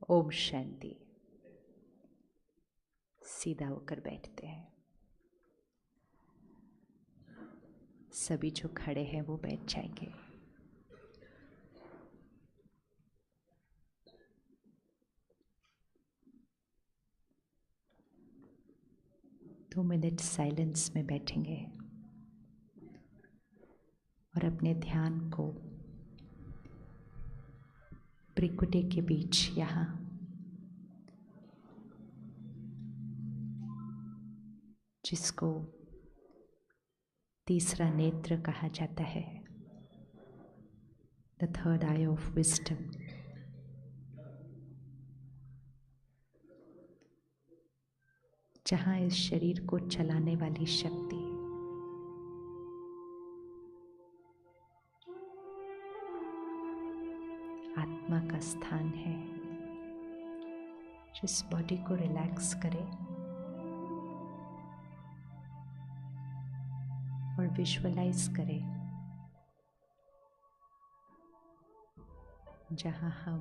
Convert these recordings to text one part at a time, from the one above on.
ओम शांति। सीधा होकर बैठते हैं। सभी जो खड़े हैं वो बैठ जाएंगे। दो मिनट साइलेंस में बैठेंगे और अपने ध्यान को भ्रिकुटी के बीच यहाँ जिसको तीसरा नेत्र कहा जाता है, the third I of wisdom, जहाँ इस शरीर को चलाने वाली शक्ति आत्मा का स्थान है, जिस बॉडी को रिलैक्स करे और विजुअलाइज करे जहाँ हम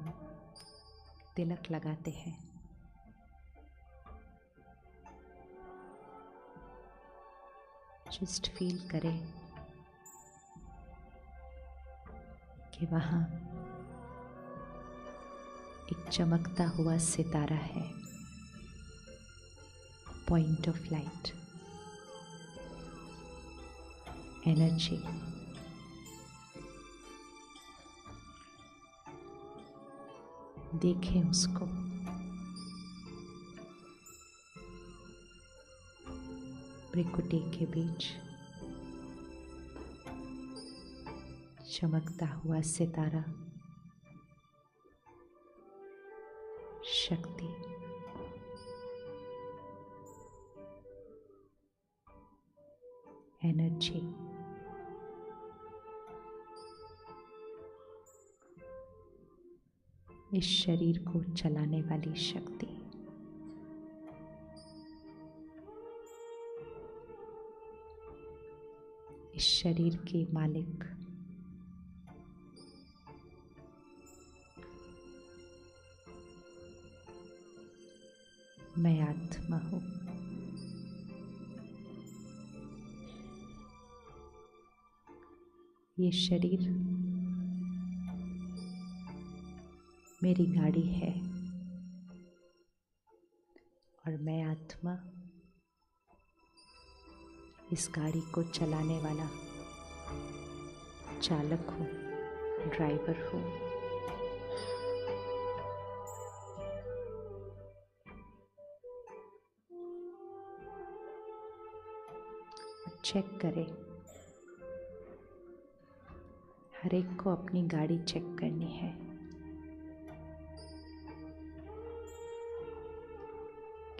तिलक लगाते हैं। जस्ट फील करें कि वहाँ एक चमकता हुआ सितारा है, पॉइंट ऑफ लाइट, एनर्जी। देखें उसको, भ्रिकुटी के बीच चमकता हुआ सितारा, शक्ति। एनर्जी। इस शरीर को चलाने वाली शक्ति। इस शरीर के मालिक मैं आत्मा हूँ। ये शरीर मेरी गाड़ी है और मैं आत्मा इस गाड़ी को चलाने वाला चालक हूँ, ड्राइवर हूँ। चेक करें, हर एक को अपनी गाड़ी चेक करनी है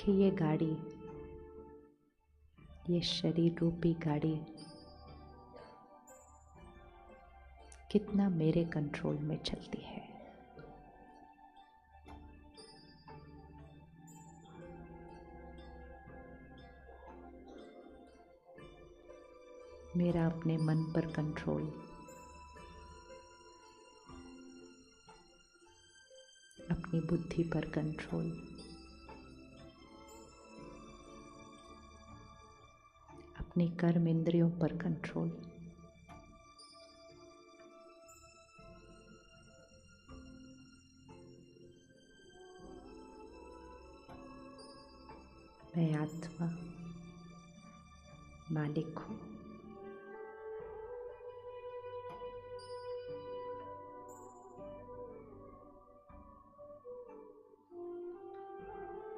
कि ये गाड़ी, ये शरीर रूपी गाड़ी कितना मेरे कंट्रोल में चलती है। मेरा अपने मन पर कंट्रोल, अपनी बुद्धि पर कंट्रोल, अपनी कर्म इंद्रियों पर कंट्रोल, मैं आत्मा मालिक हूँ।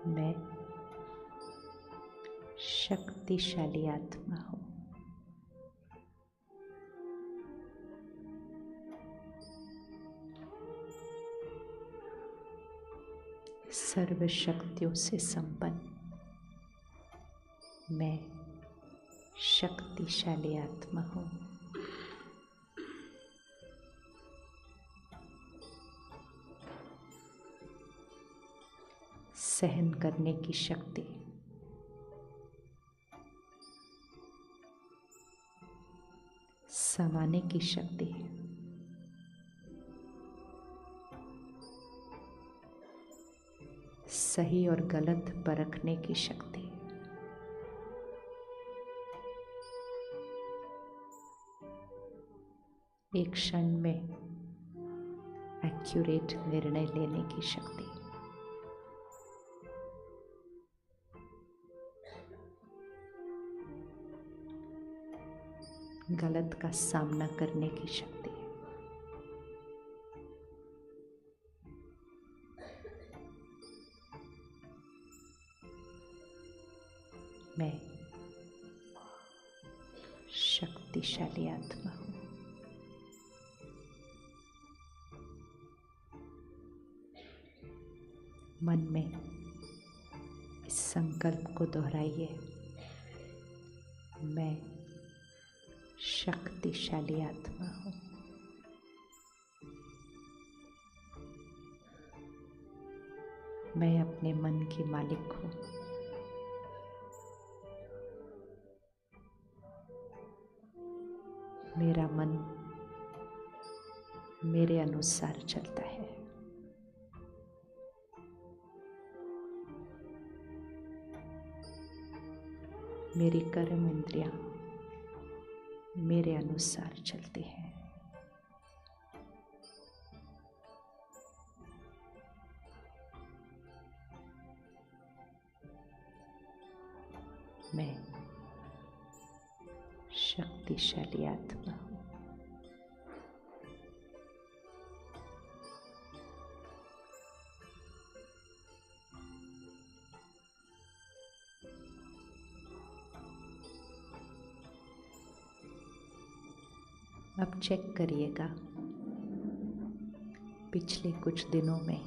मैं शक्तिशाली आत्मा हूँ। सर्व शक्तियों से संपन्न मैं शक्तिशाली आत्मा हूँ। सहन करने की शक्ति, समाने की शक्ति, सही और गलत परखने की शक्ति, एक क्षण में एक्यूरेट निर्णय लेने की शक्ति, गलत का सामना करने की शक्ति, मैं शक्तिशाली आत्मा हूँ। मन में इस संकल्प को दोहराइए, मैं शक्तिशाली आत्मा हूँ। मैं अपने मन की मालिक हूँ। मेरा मन मेरे अनुसार चलता है। मेरी कर्म इंद्रियां मेरे अनुसार चलती हैं। मैं शक्तिशाली आत्मा हूँ। अब चेक करिएगा, पिछले कुछ दिनों में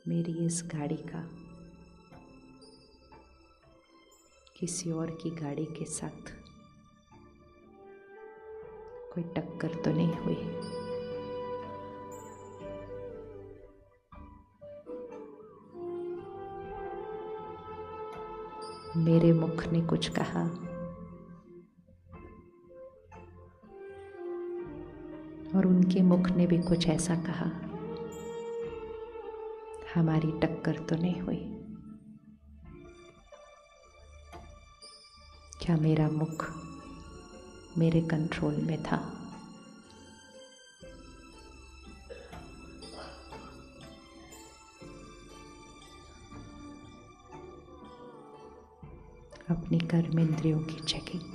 मेरी इस गाड़ी का किसी और की गाड़ी के साथ कोई टक्कर तो नहीं हुई। मेरे मुख ने कुछ कहा, और उनके मुख ने भी कुछ ऐसा कहा, हमारी टक्कर तो नहीं हुई। क्या मेरा मुख मेरे कंट्रोल में था? अपनी कर्म इंद्रियों की चेकिंग।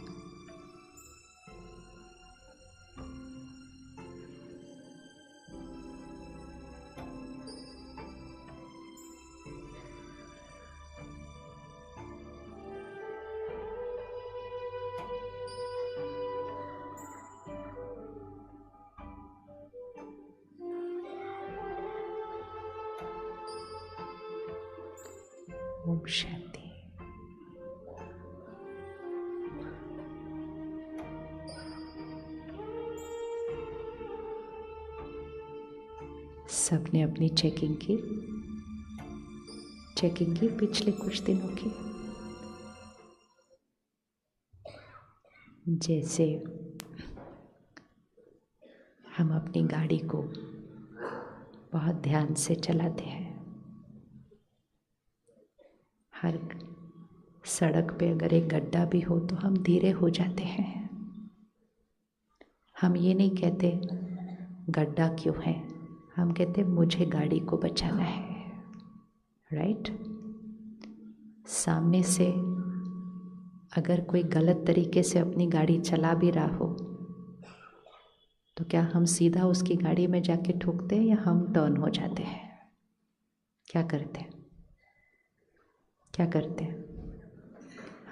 ओम शांति। सबने अपनी चेकिंग की पिछले कुछ दिनों की। जैसे हम अपनी गाड़ी को बहुत ध्यान से चलाते हैं, हर सड़क पे अगर एक गड्ढा भी हो तो हम धीरे हो जाते हैं। हम ये नहीं कहते गड्ढा क्यों है, हम कहते मुझे गाड़ी को बचाना है। राइट? सामने से अगर कोई गलत तरीके से अपनी गाड़ी चला भी रहा हो तो क्या हम सीधा उसकी गाड़ी में जाके ठोकते हैं या हम टर्न हो जाते हैं? क्या करते हैं?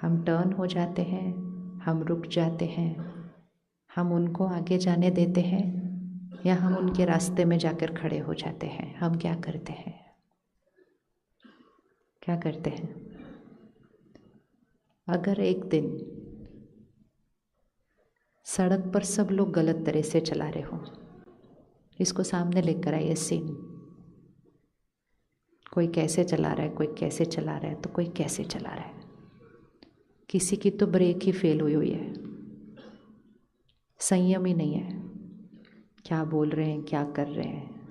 हम टर्न हो जाते हैं, हम रुक जाते हैं, हम उनको आगे जाने देते हैं, या हम उनके रास्ते में जाकर खड़े हो जाते हैं? हम क्या करते हैं? अगर एक दिन सड़क पर सब लोग गलत तरह से चला रहे हो, इसको सामने लेकर आइए सीन। कोई कैसे चला रहा है, कोई कैसे चला रहा है, तो कोई कैसे चला रहा है। किसी की तो ब्रेक ही फेल हुई है, संयम ही नहीं है। क्या बोल रहे हैं, क्या कर रहे हैं।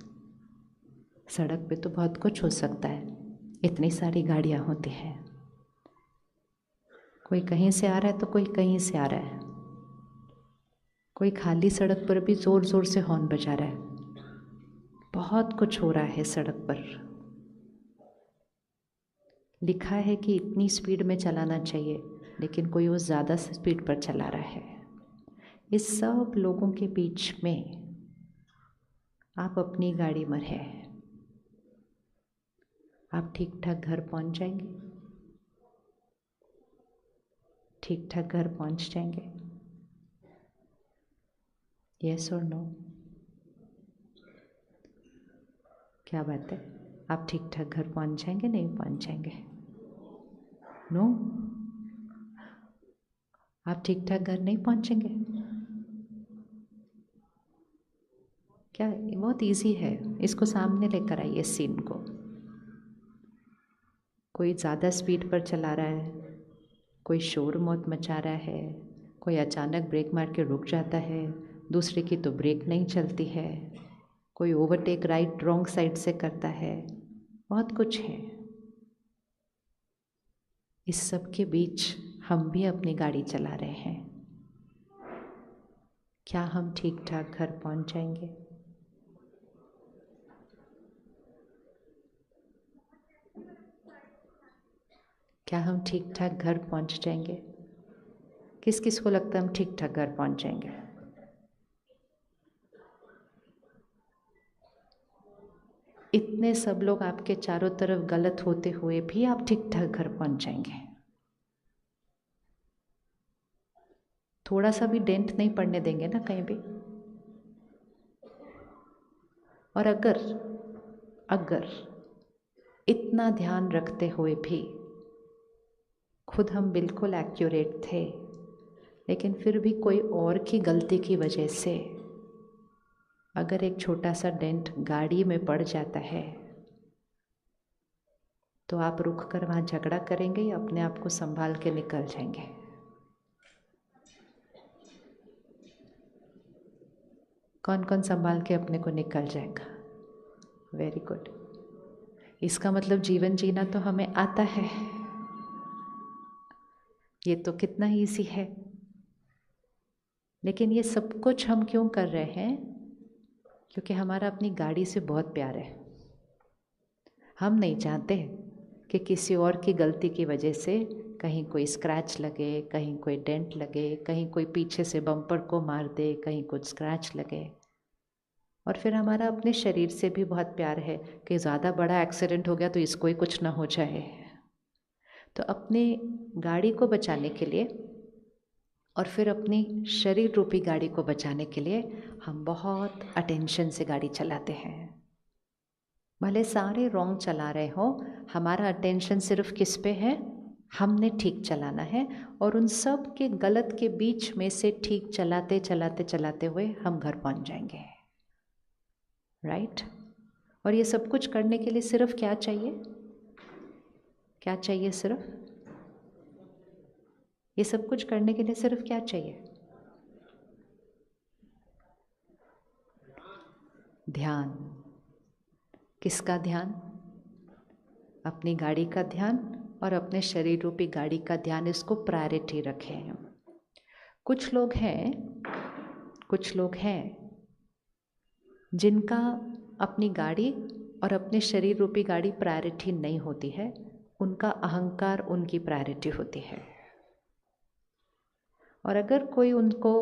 सड़क पे तो बहुत कुछ हो सकता है, इतनी सारी गाड़ियाँ होती हैं। कोई कहीं से आ रहा है तो कोई कहीं से आ रहा है। कोई खाली सड़क पर भी ज़ोर ज़ोर से हॉर्न बजा रहा है। बहुत कुछ हो रहा है सड़क पर। लिखा है कि इतनी स्पीड में चलाना चाहिए, लेकिन कोई वो ज़्यादा स्पीड पर चला रहा है। इस सब लोगों के बीच में आप अपनी गाड़ी में हैं। आप ठीक ठाक घर पहुंच जाएंगे? ठीक ठाक घर पहुंच जाएंगे? यस और नो? क्या बात है, आप ठीक ठाक घर पहुंच जाएंगे, नहीं पहुंच जाएंगे? नो, आप ठीक ठाक घर नहीं पहुंचेंगे? क्या? बहुत इजी है, इसको सामने लेकर आइए सीन को। कोई ज़्यादा स्पीड पर चला रहा है, कोई शोर मौत मचा रहा है, कोई अचानक ब्रेक मार के रुक जाता है, दूसरे की तो ब्रेक नहीं चलती है, कोई ओवरटेक राइट रॉन्ग साइड से करता है, बहुत कुछ है। इस सब के बीच हम भी अपनी गाड़ी चला रहे हैं। क्या हम ठीक ठाक घर पहुंच जाएंगे? क्या हम ठीक ठाक घर पहुंच जाएंगे? किस किस को लगता है हम ठीक ठाक घर पहुंच जाएंगे? इतने सब लोग आपके चारों तरफ गलत होते हुए भी आप ठीक ठाक घर पहुंच जाएंगे। थोड़ा सा भी डेंट नहीं पड़ने देंगे ना कहीं भी। और अगर इतना ध्यान रखते हुए भी खुद हम बिल्कुल एक्यूरेट थे, लेकिन फिर भी कोई और की गलती की वजह से अगर एक छोटा सा डेंट गाड़ी में पड़ जाता है, तो आप रुक कर वहाँ झगड़ा करेंगे या अपने आप को संभाल के निकल जाएंगे? कौन कौन संभाल के अपने को निकल जाएगा? Very good. इसका मतलब जीवन जीना तो हमें आता है। ये तो कितना ईजी है। लेकिन ये सब कुछ हम क्यों कर रहे हैं? क्योंकि हमारा अपनी गाड़ी से बहुत प्यार है। हम नहीं चाहते कि किसी और की गलती की वजह से कहीं कोई स्क्रैच लगे, कहीं कोई डेंट लगे, कहीं कोई पीछे से बम्पर को मार दे, कहीं कुछ स्क्रैच लगे। और फिर हमारा अपने शरीर से भी बहुत प्यार है कि ज़्यादा बड़ा एक्सीडेंट हो गया तो इसको ही कुछ ना हो जाए। तो अपने गाड़ी को बचाने के लिए और फिर अपनी शरीर रूपी गाड़ी को बचाने के लिए हम बहुत अटेंशन से गाड़ी चलाते हैं। भले सारे रॉन्ग चला रहे हो, हमारा अटेंशन सिर्फ किस पे है? हमने ठीक चलाना है। और उन सब के गलत के बीच में से ठीक चलाते चलाते चलाते हुए हम घर पहुंच जाएंगे। राइट? और ये सब कुछ करने के लिए सिर्फ क्या चाहिए? क्या चाहिए? सिर्फ ये सब कुछ करने के लिए सिर्फ क्या चाहिए? ध्यान। किसका ध्यान? अपनी गाड़ी का ध्यान और अपने शरीर रूपी गाड़ी का ध्यान। इसको प्रायोरिटी रखें। कुछ लोग हैं जिनका अपनी गाड़ी और अपने शरीर रूपी गाड़ी प्रायोरिटी नहीं होती है, उनका अहंकार उनकी प्रायोरिटी होती है। और अगर कोई उनको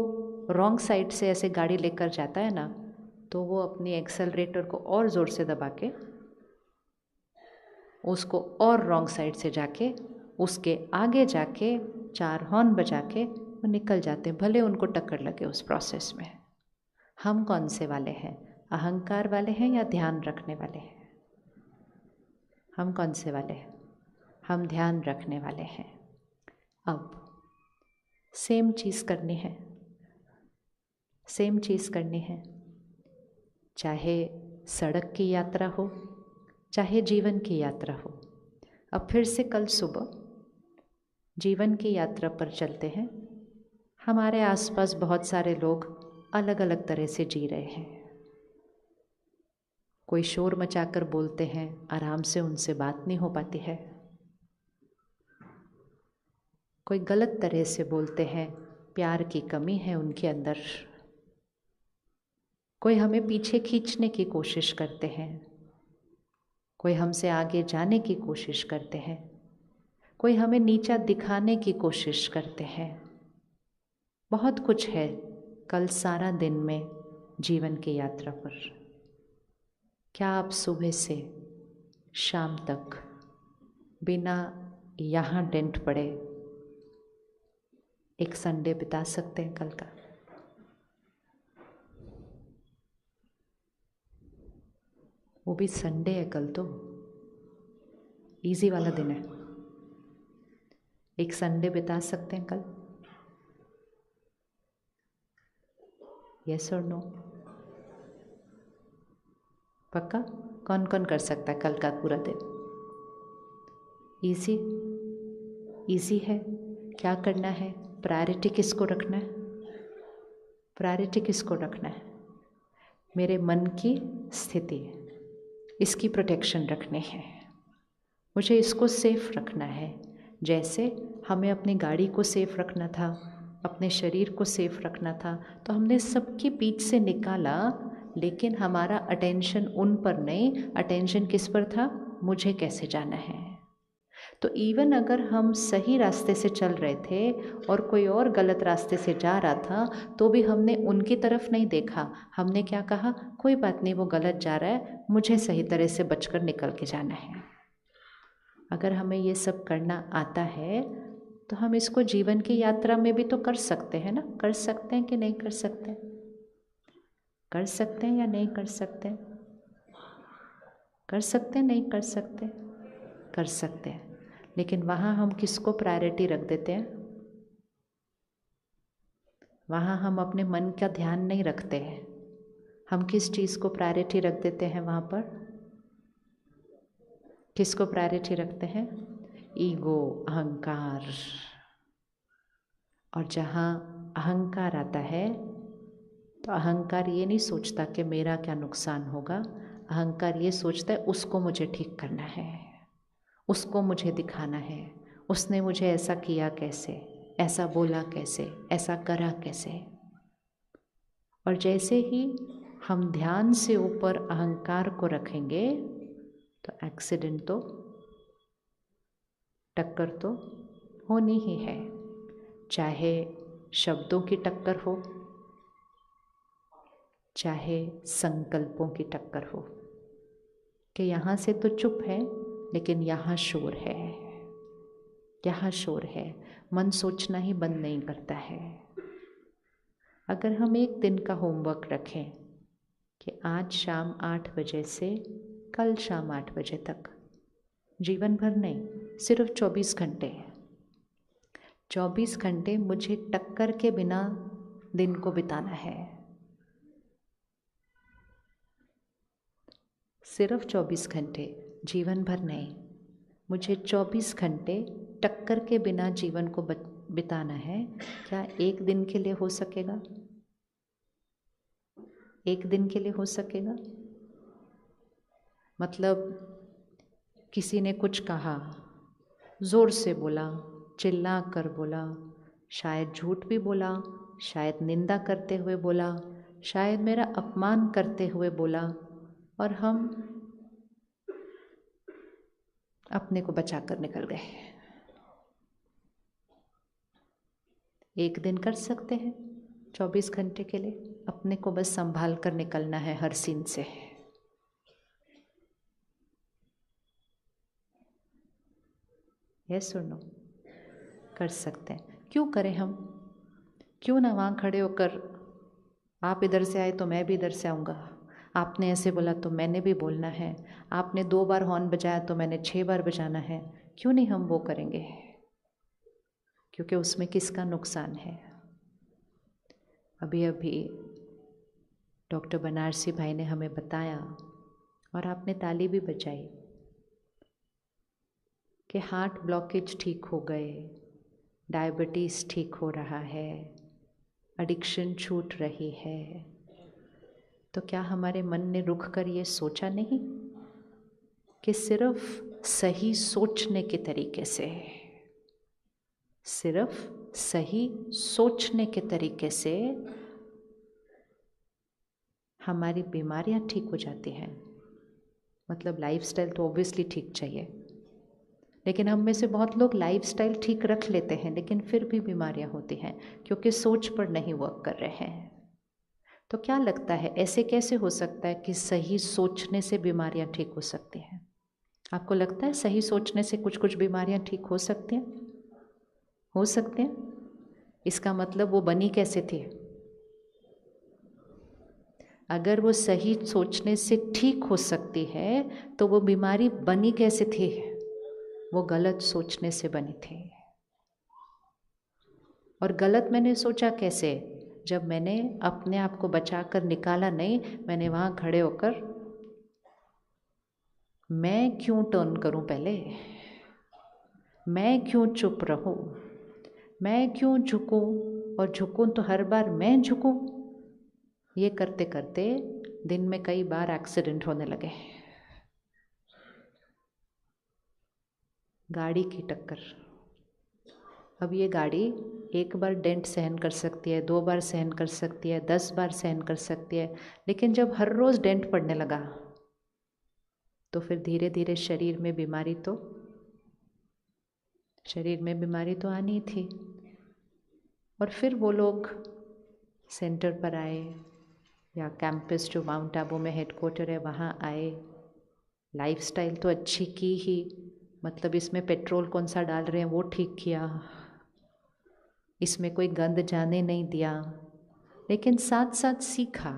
रॉन्ग साइड से ऐसे गाड़ी लेकर जाता है ना, तो वो अपनी एक्सेलरेटर को और ज़ोर से दबा के उसको और रॉन्ग साइड से जाके उसके आगे जाके 4 हॉर्न बजा के वो निकल जाते हैं, भले उनको टक्कर लगे उस प्रोसेस में। हम कौन से वाले हैं? अहंकार वाले हैं या ध्यान रखने वाले हैं? हम कौन से वाले हैं? हम ध्यान रखने वाले हैं। अब सेम चीज़ करनी है, चाहे सड़क की यात्रा हो, चाहे जीवन की यात्रा हो। अब फिर से कल सुबह जीवन की यात्रा पर चलते हैं। हमारे आसपास बहुत सारे लोग अलग अलग तरह से जी रहे हैं। कोई शोर मचाकर बोलते हैं, आराम से उनसे बात नहीं हो पाती है। कोई गलत तरह से बोलते हैं, प्यार की कमी है उनके अंदर। कोई हमें पीछे खींचने की कोशिश करते हैं, कोई हमसे आगे जाने की कोशिश करते हैं, कोई हमें नीचा दिखाने की कोशिश करते हैं। बहुत कुछ है कल सारा दिन में जीवन की यात्रा पर। क्या आप सुबह से शाम तक बिना यहाँ टेंट पड़े एक संडे बिता सकते हैं कल का? वो भी संडे है कल, तो इजी वाला दिन है। एक संडे बिता सकते हैं कल? यस और नो? पक्का? कौन कौन कर सकता है कल का पूरा दिन? इजी? इजी है। क्या करना है? प्रायोरिटी किसको रखना है? प्रायोरिटी किसको रखना है? मेरे मन की स्थिति, इसकी प्रोटेक्शन रखनी है। मुझे इसको सेफ रखना है। जैसे हमें अपनी गाड़ी को सेफ रखना था, अपने शरीर को सेफ रखना था, तो हमने सबके बीच से निकाला, लेकिन हमारा अटेंशन उन पर नहीं, अटेंशन किस पर था? मुझे कैसे जाना है। तो इवन अगर हम सही रास्ते से चल रहे थे और कोई और गलत रास्ते से जा रहा था, तो भी हमने उनकी तरफ नहीं देखा। हमने क्या कहा? कोई बात नहीं, वो गलत जा रहा है, मुझे सही तरह से बचकर निकल के जाना है। अगर हमें ये सब करना आता है तो हम इसको जीवन की यात्रा में भी तो कर सकते हैं ना। कर सकते हैं कि नहीं कर सकते? कर सकते हैं या नहीं कर सकते? कर सकते हैं, नहीं कर सकते? कर सकते हैं। लेकिन वहाँ हम किसको प्रायोरिटी रख देते हैं? वहाँ हम अपने मन का ध्यान नहीं रखते हैं। हम किस चीज़ को प्रायोरिटी रख देते हैं वहाँ पर? किसको प्रायोरिटी रखते हैं? ईगो, अहंकार। और जहाँ अहंकार आता है तो अहंकार ये नहीं सोचता कि मेरा क्या नुकसान होगा। अहंकार ये सोचता है उसको मुझे ठीक करना है, उसको मुझे दिखाना है, उसने मुझे ऐसा किया कैसे, ऐसा बोला कैसे, ऐसा करा कैसे। और जैसे ही हम ध्यान से ऊपर अहंकार को रखेंगे तो एक्सीडेंट तो, टक्कर तो होनी ही है। चाहे शब्दों की टक्कर हो, चाहे संकल्पों की टक्कर हो, कि यहाँ से तो चुप है लेकिन यहाँ शोर है, यहाँ शोर है। मन सोचना ही बंद नहीं करता है। अगर हम एक दिन का होमवर्क रखें कि आज शाम 8 बजे से कल शाम 8 बजे तक, जीवन भर नहीं, सिर्फ 24 घंटे, 24 घंटे मुझे टक्कर के बिना दिन को बिताना है। सिर्फ 24 घंटे, जीवन भर नहीं, मुझे 24 घंटे टक्कर के बिना जीवन को बिताना है। क्या एक दिन के लिए हो सकेगा? एक दिन के लिए हो सकेगा? मतलब किसी ने कुछ कहा, ज़ोर से बोला, चिल्ला कर बोला, शायद झूठ भी बोला, शायद निंदा करते हुए बोला, शायद मेरा अपमान करते हुए बोला, और हम अपने को बचा कर निकल गए। एक दिन कर सकते हैं 24 घंटे के लिए, अपने को बस संभाल कर निकलना है हर सीन से। यस और नो? कर सकते हैं। क्यों करें हम? क्यों ना वहाँ खड़े होकर, आप इधर से आए तो मैं भी इधर से आऊँगा, आपने ऐसे बोला तो मैंने भी बोलना है, आपने 2 बार हॉर्न बजाया तो मैंने 6 बार बजाना है, क्यों नहीं हम वो करेंगे? क्योंकि उसमें किसका नुकसान है? अभी अभी डॉक्टर बनारसी भाई ने हमें बताया, और आपने ताली भी बजाई, कि हार्ट ब्लॉकेज ठीक हो गए, डायबिटीज़ ठीक हो रहा है, एडिक्शन छूट रही है। तो क्या हमारे मन ने रुक कर ये सोचा नहीं कि सिर्फ सही सोचने के तरीके से, सिर्फ सही सोचने के तरीके से हमारी बीमारियां ठीक हो जाती हैं। मतलब लाइफस्टाइल तो ऑब्वियसली ठीक चाहिए, लेकिन हम में से बहुत लोग लाइफस्टाइल ठीक रख लेते हैं लेकिन फिर भी बीमारियां होती हैं क्योंकि सोच पर नहीं वर्क कर रहे हैं। तो क्या लगता है ऐसे कैसे हो सकता है कि सही सोचने से बीमारियां ठीक हो सकती हैं? आपको लगता है सही सोचने से कुछ कुछ बीमारियां ठीक हो सकती हैं? हो सकते हैं। इसका मतलब वो बनी कैसे थी? अगर वो सही सोचने से ठीक हो सकती है तो वो बीमारी बनी कैसे थी? वो गलत सोचने से बनी थी। और गलत मैंने सोचा कैसे? जब मैंने अपने आप को बचाकर निकाला नहीं, मैंने वहाँ खड़े होकर मैं क्यों टर्न करूं पहले, मैं क्यों चुप रहूं, मैं क्यों झुकूं, और झुकूं तो हर बार मैं झुकूं, ये करते करते दिन में कई बार एक्सीडेंट होने लगे। गाड़ी की टक्कर। अब ये गाड़ी एक बार डेंट सहन कर सकती है, 2 बार सहन कर सकती है, 10 बार सहन कर सकती है, लेकिन जब हर रोज़ डेंट पड़ने लगा तो फिर धीरे धीरे शरीर में बीमारी तो आनी थी। और फिर वो लोग सेंटर पर आए या कैंपस जो माउंट आबू में हेडक्वार्टर है वहाँ आए। लाइफस्टाइल तो अच्छी की ही, मतलब इसमें पेट्रोल कौन सा डाल रहे हैं वो ठीक किया, इसमें कोई गंद जाने नहीं दिया, लेकिन साथ साथ सीखा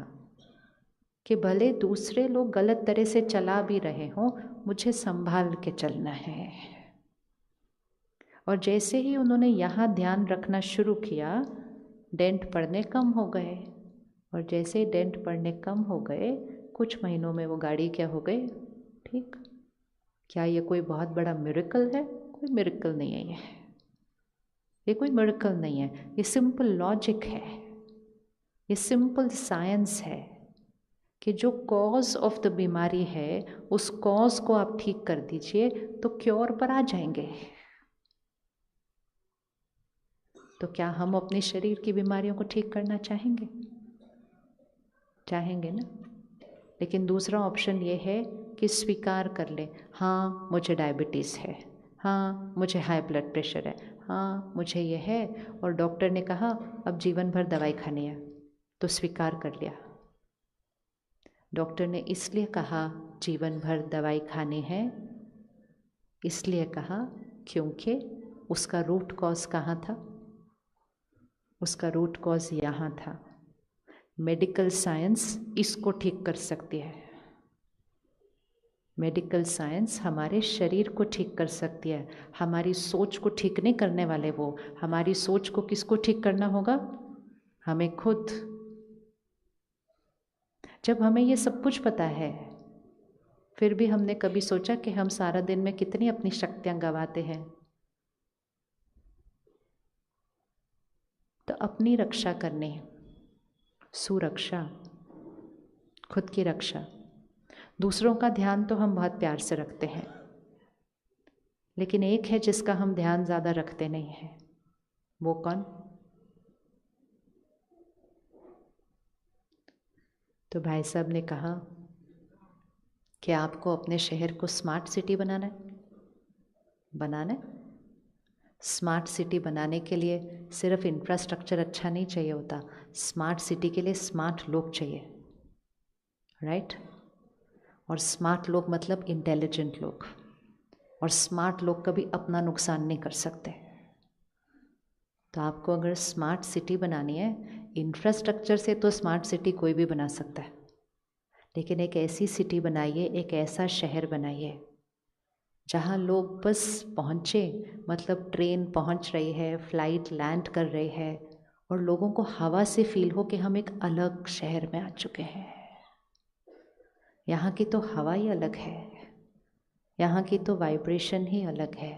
कि भले दूसरे लोग गलत तरह से चला भी रहे हों, मुझे संभाल के चलना है। और जैसे ही उन्होंने यहाँ ध्यान रखना शुरू किया, डेंट पड़ने कम हो गए। और जैसे ही डेंट पड़ने कम हो गए, कुछ महीनों में वो गाड़ी क्या हो गई? ठीक। क्या ये कोई बहुत बड़ा मिरेकल है? कोई मिरेकल नहीं है ये कोई मिरेकल नहीं है। ये सिंपल लॉजिक है, ये सिंपल साइंस है कि जो कॉज ऑफ द बीमारी है उस कॉज को आप ठीक कर दीजिए तो क्योर पर आ जाएंगे। तो क्या हम अपने शरीर की बीमारियों को ठीक करना चाहेंगे? चाहेंगे ना। लेकिन दूसरा ऑप्शन ये है कि स्वीकार कर ले, हाँ मुझे डायबिटीज़ है, हाँ मुझे हाई ब्लड प्रेशर है, हाँ मुझे ये है, और डॉक्टर ने कहा अब जीवन भर दवाई खानी है, तो स्वीकार कर लिया। डॉक्टर ने इसलिए कहा जीवन भर दवाई खानी है, इसलिए कहा क्योंकि उसका रूट कॉज कहाँ था? उसका रूट कॉज यहाँ था। मेडिकल साइंस इसको ठीक कर सकती है। मेडिकल साइंस हमारे शरीर को ठीक कर सकती है। हमारी सोच को ठीक नहीं करने वाले वो। हमारी सोच को किसको ठीक करना होगा? हमें खुद। जब हमें ये सब कुछ पता है, फिर भी हमने कभी सोचा कि हम सारा दिन में कितनी अपनी शक्तियां गंवाते हैं? तो अपनी रक्षा करनी, सुरक्षा, खुद की रक्षा। दूसरों का ध्यान तो हम बहुत प्यार से रखते हैं, लेकिन एक है जिसका हम ध्यान ज़्यादा रखते नहीं हैं। वो कौन? तो भाई साहब ने कहा कि आपको अपने शहर को स्मार्ट सिटी बनाना है। स्मार्ट सिटी बनाने के लिए सिर्फ इंफ्रास्ट्रक्चर अच्छा नहीं चाहिए होता, स्मार्ट सिटी के लिए स्मार्ट लोग चाहिए, राइट? और स्मार्ट लोग मतलब इंटेलिजेंट लोग, और स्मार्ट लोग कभी अपना नुकसान नहीं कर सकते। तो आपको अगर स्मार्ट सिटी बनानी है, इंफ्रास्ट्रक्चर से तो स्मार्ट सिटी कोई भी बना सकता है, लेकिन एक ऐसी सिटी बनाइए, एक ऐसा शहर बनाइए जहाँ लोग बस पहुँचे, मतलब ट्रेन पहुँच रही है, फ्लाइट लैंड कर रही है, और लोगों को हवा से फील हो कि हम एक अलग शहर में आ चुके हैं। यहाँ की तो हवा ही अलग है, यहाँ की तो वाइब्रेशन ही अलग है,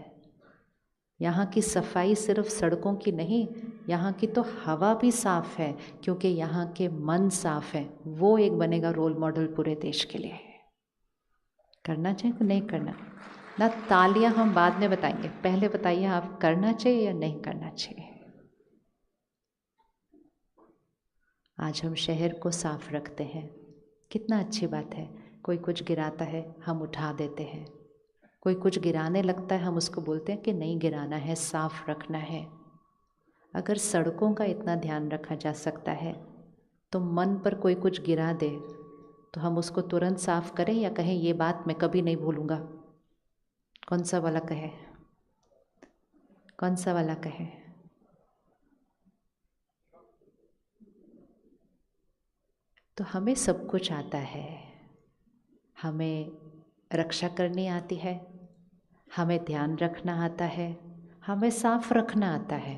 यहाँ की सफाई सिर्फ सड़कों की नहीं, यहाँ की तो हवा भी साफ है, क्योंकि यहाँ के मन साफ है। वो एक बनेगा रोल मॉडल पूरे देश के लिए। करना चाहिए कि नहीं करना? ना तालियां हम बाद में बताएंगे, पहले बताइए आप करना चाहिए या नहीं करना चाहिए। आज हम शहर को साफ रखते हैं, कितना अच्छी बात है। कोई कुछ गिराता है हम उठा देते हैं, कोई कुछ गिराने लगता है हम उसको बोलते हैं कि नहीं गिराना है, साफ रखना है। अगर सड़कों का इतना ध्यान रखा जा सकता है तो मन पर कोई कुछ गिरा दे तो हम उसको तुरंत साफ करें या कहें ये बात मैं कभी नहीं भूलूंगा? कौन सा वाला कहे? कौन सा वाला कहे? तो हमें सब कुछ आता है, हमें रक्षा करनी आती है, हमें ध्यान रखना आता है, हमें साफ रखना आता है,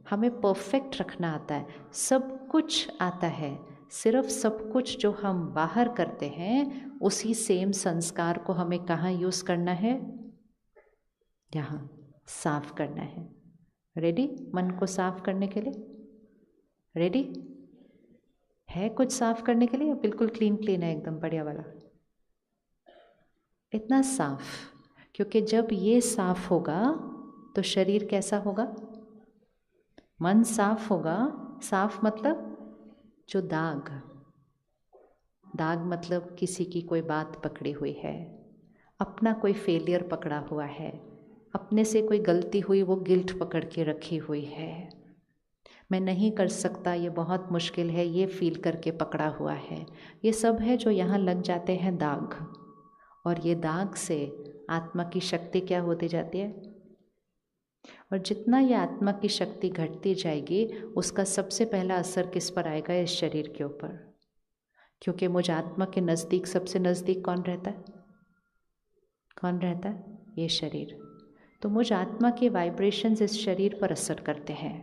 हमें परफेक्ट रखना आता है, सब कुछ आता है। सिर्फ सब कुछ जो हम बाहर करते हैं उसी सेम संस्कार को हमें कहाँ यूज़ करना है? यहाँ साफ करना है। रेडी मन को साफ करने के लिए? रेडी है कुछ साफ करने के लिए? बिल्कुल क्लीन क्लीन है एकदम बढ़िया वाला? इतना साफ, क्योंकि जब ये साफ होगा तो शरीर कैसा होगा? मन साफ होगा। साफ मतलब जो दाग, दाग मतलब किसी की कोई बात पकड़ी हुई है, अपना कोई फेलियर पकड़ा हुआ है, अपने से कोई गलती हुई वो गिल्ट पकड़ के रखी हुई है, मैं नहीं कर सकता, ये बहुत मुश्किल है, ये फील करके पकड़ा हुआ है। ये सब है जो यहाँ लग जाते हैं दाग, और ये दाग से आत्मा की शक्ति क्या होती जाती है? और जितना ये आत्मा की शक्ति घटती जाएगी उसका सबसे पहला असर किस पर आएगा? इस शरीर के ऊपर। क्योंकि मुझ आत्मा के नज़दीक सबसे नज़दीक कौन रहता है? कौन रहता है? ये शरीर। तो मुझ आत्मा के वाइब्रेशंस इस शरीर पर असर करते हैं।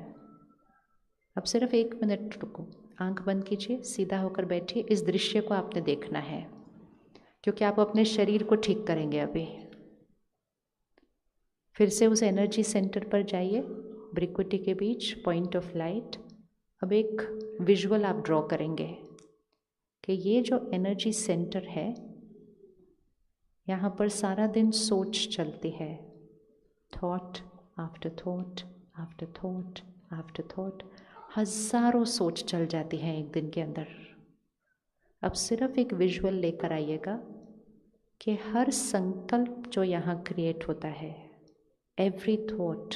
अब सिर्फ 1 मिनट रुको, आंख बंद कीजिए, सीधा होकर बैठिए। इस दृश्य को आपने देखना है, क्योंकि आप अपने शरीर को ठीक करेंगे अभी। फिर से उस एनर्जी सेंटर पर जाइए, भ्रिकुटी के बीच पॉइंट ऑफ लाइट। अब एक विजुअल आप ड्रॉ करेंगे कि ये जो एनर्जी सेंटर है, यहाँ पर सारा दिन सोच चलती है, thought after thought after thought after thought, हजारों सोच चल जाती हैं एक दिन के अंदर। अब सिर्फ एक विजुअल लेकर आइएगा कि हर संकल्प जो यहाँ क्रिएट होता है, एवरी थॉट,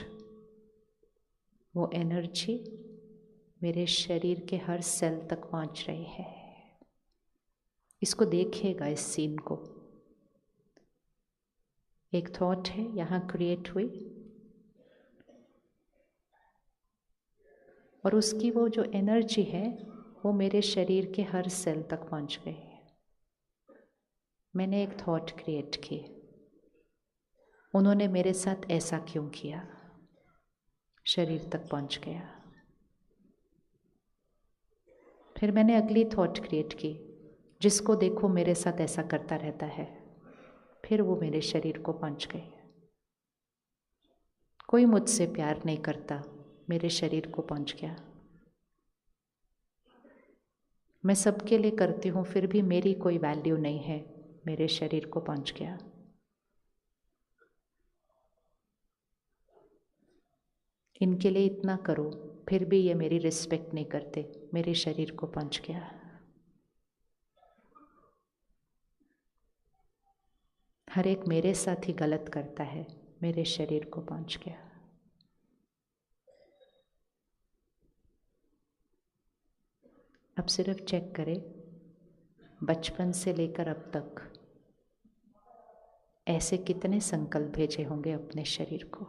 वो एनर्जी मेरे शरीर के हर सेल तक पहुँच रही है। इसको देखिएगा, इस सीन को। एक थॉट है यहाँ क्रिएट हुई और उसकी वो जो एनर्जी है वो मेरे शरीर के हर सेल तक पहुँच गई। मैंने एक थॉट क्रिएट की, उन्होंने मेरे साथ ऐसा क्यों किया, शरीर तक पहुँच गया। फिर मैंने अगली थॉट क्रिएट की, जिसको देखो मेरे साथ ऐसा करता रहता है, फिर वो मेरे शरीर को पहुँच गई। कोई मुझसे प्यार नहीं करता, मेरे शरीर को पहुँच गया। मैं सबके लिए करती हूँ फिर भी मेरी कोई वैल्यू नहीं है, मेरे शरीर को पहुँच गया। इनके लिए इतना करो फिर भी ये मेरी रिस्पेक्ट नहीं करते, मेरे शरीर को पहुँच गया। हर एक मेरे साथ ही गलत करता है, मेरे शरीर को पहुँच गया। अब सिर्फ चेक करें, बचपन से लेकर अब तक ऐसे कितने संकल्प भेजे होंगे अपने शरीर को।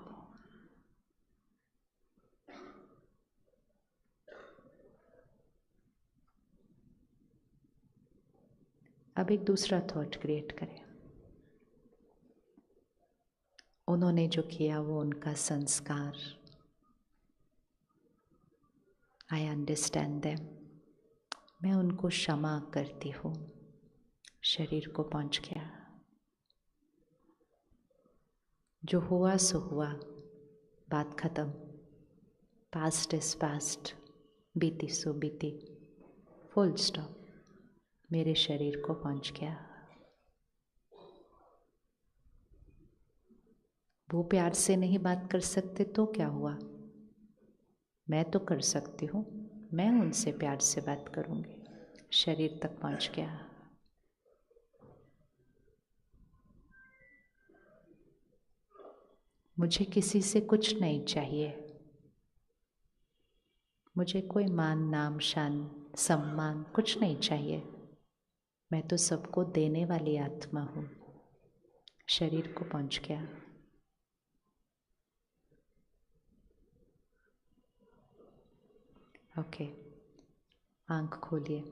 अब एक दूसरा थॉट क्रिएट करें, उन्होंने जो किया वो उनका संस्कार, आई अंडरस्टैंड देम, मैं उनको क्षमा करती हूँ, शरीर को पहुँच गया। जो हुआ सो हुआ, बात खत्म। पास्ट इज पास्ट, बीती सो बीती, फुल स्टॉप। मेरे शरीर को पहुंच गया। वो प्यार से नहीं बात कर सकते तो क्या हुआ? मैं तो कर सकती हूँ, मैं उनसे प्यार से बात करूँगी। शरीर तक पहुँच गया। मुझे किसी से कुछ नहीं चाहिए। मुझे कोई मान, नाम, शान, सम्मान कुछ नहीं चाहिए। मैं तो सबको देने वाली आत्मा हूँ। शरीर को पहुँच गया। ओके, आंख खोलिए।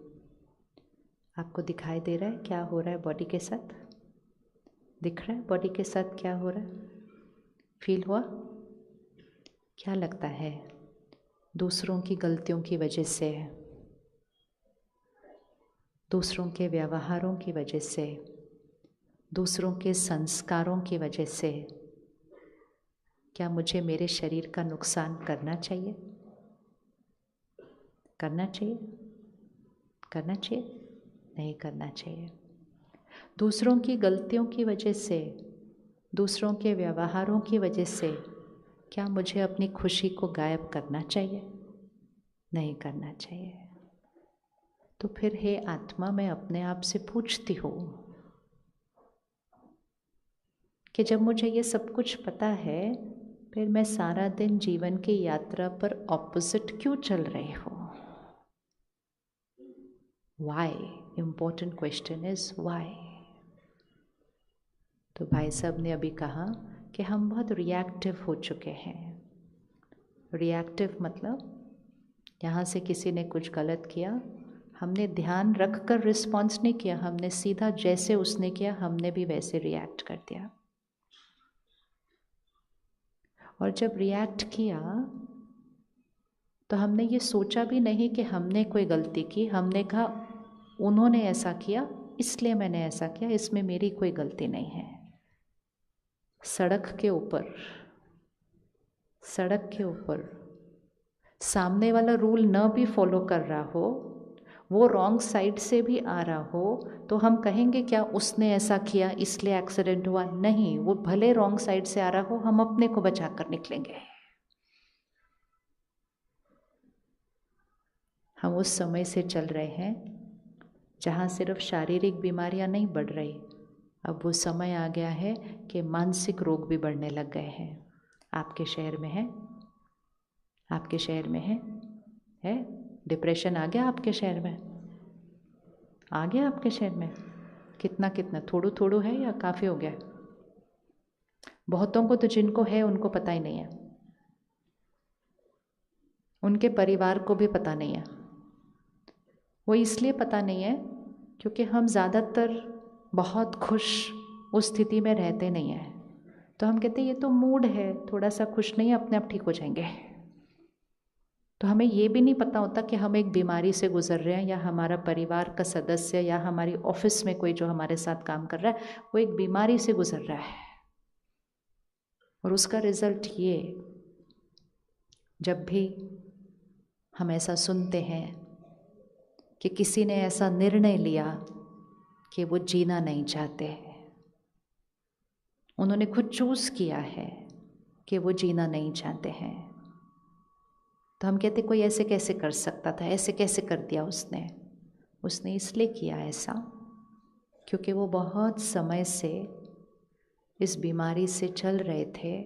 आपको दिखाई दे रहा है क्या हो रहा है बॉडी के साथ? दिख रहा है बॉडी के साथ क्या हो रहा है? फील हुआ? क्या लगता है? दूसरों की गलतियों की वजह से, दूसरों के व्यवहारों की वजह से, दूसरों के संस्कारों की वजह से क्या मुझे मेरे शरीर का नुकसान करना चाहिए? करना चाहिए? करना चाहिए? नहीं करना चाहिए। दूसरों की गलतियों की वजह से, दूसरों के व्यवहारों की वजह से क्या मुझे अपनी खुशी को गायब करना चाहिए? नहीं करना चाहिए। तो फिर हे आत्मा, मैं अपने आप से पूछती हूँ कि जब मुझे ये सब कुछ पता है, फिर मैं सारा दिन जीवन की यात्रा पर ऑपोजिट क्यों चल रही हूँ? Why? Important question is why? तो भाई साहब ने अभी कहा कि हम बहुत रिएक्टिव हो चुके हैं। रिएक्टिव मतलब यहाँ से किसी ने कुछ गलत किया, हमने ध्यान रख कर रिस्पॉन्स नहीं किया, हमने सीधा जैसे उसने किया हमने भी वैसे रिएक्ट कर दिया। और जब रिएक्ट किया तो हमने ये सोचा भी नहीं कि हमने कोई गलती की। हमने कहा उन्होंने ऐसा किया इसलिए मैंने ऐसा किया, इसमें मेरी कोई गलती नहीं है। सड़क के ऊपर सामने वाला रूल न भी फॉलो कर रहा हो, वो रॉन्ग साइड से भी आ रहा हो, तो हम कहेंगे क्या उसने ऐसा किया इसलिए एक्सीडेंट हुआ? नहीं, वो भले रॉन्ग साइड से आ रहा हो, हम अपने को बचा कर निकलेंगे। हम उस समय से चल रहे हैं जहाँ सिर्फ शारीरिक बीमारियाँ नहीं बढ़ रही, अब वो समय आ गया है कि मानसिक रोग भी बढ़ने लग गए हैं। आपके शहर में है? आपके शहर में है? डिप्रेशन आ गया आपके शहर में? आ गया आपके शहर में? कितना कितना, थोड़ू थोड़ू है या काफ़ी हो गया? बहुतों को तो जिनको है उनको पता ही नहीं है, उनके परिवार को भी पता नहीं है। वो इसलिए पता नहीं है क्योंकि हम ज़्यादातर बहुत खुश उस स्थिति में रहते नहीं हैं। तो हम कहते हैं ये तो मूड है, थोड़ा सा खुश नहीं है, अपने आप ठीक हो जाएंगे। तो हमें ये भी नहीं पता होता कि हम एक बीमारी से गुजर रहे हैं, या हमारा परिवार का सदस्य या हमारी ऑफिस में कोई जो हमारे साथ काम कर रहा है वो एक बीमारी से गुजर रहा है। और उसका रिजल्ट ये, जब भी हम ऐसा सुनते हैं कि किसी ने ऐसा निर्णय लिया कि वो जीना नहीं चाहते, उन्होंने खुद चूज किया है कि वो जीना नहीं चाहते हैं, तो हम कहते कोई ऐसे कैसे कर सकता था, ऐसे कैसे कर दिया उसने इसलिए किया ऐसा क्योंकि वो बहुत समय से इस बीमारी से चल रहे थे,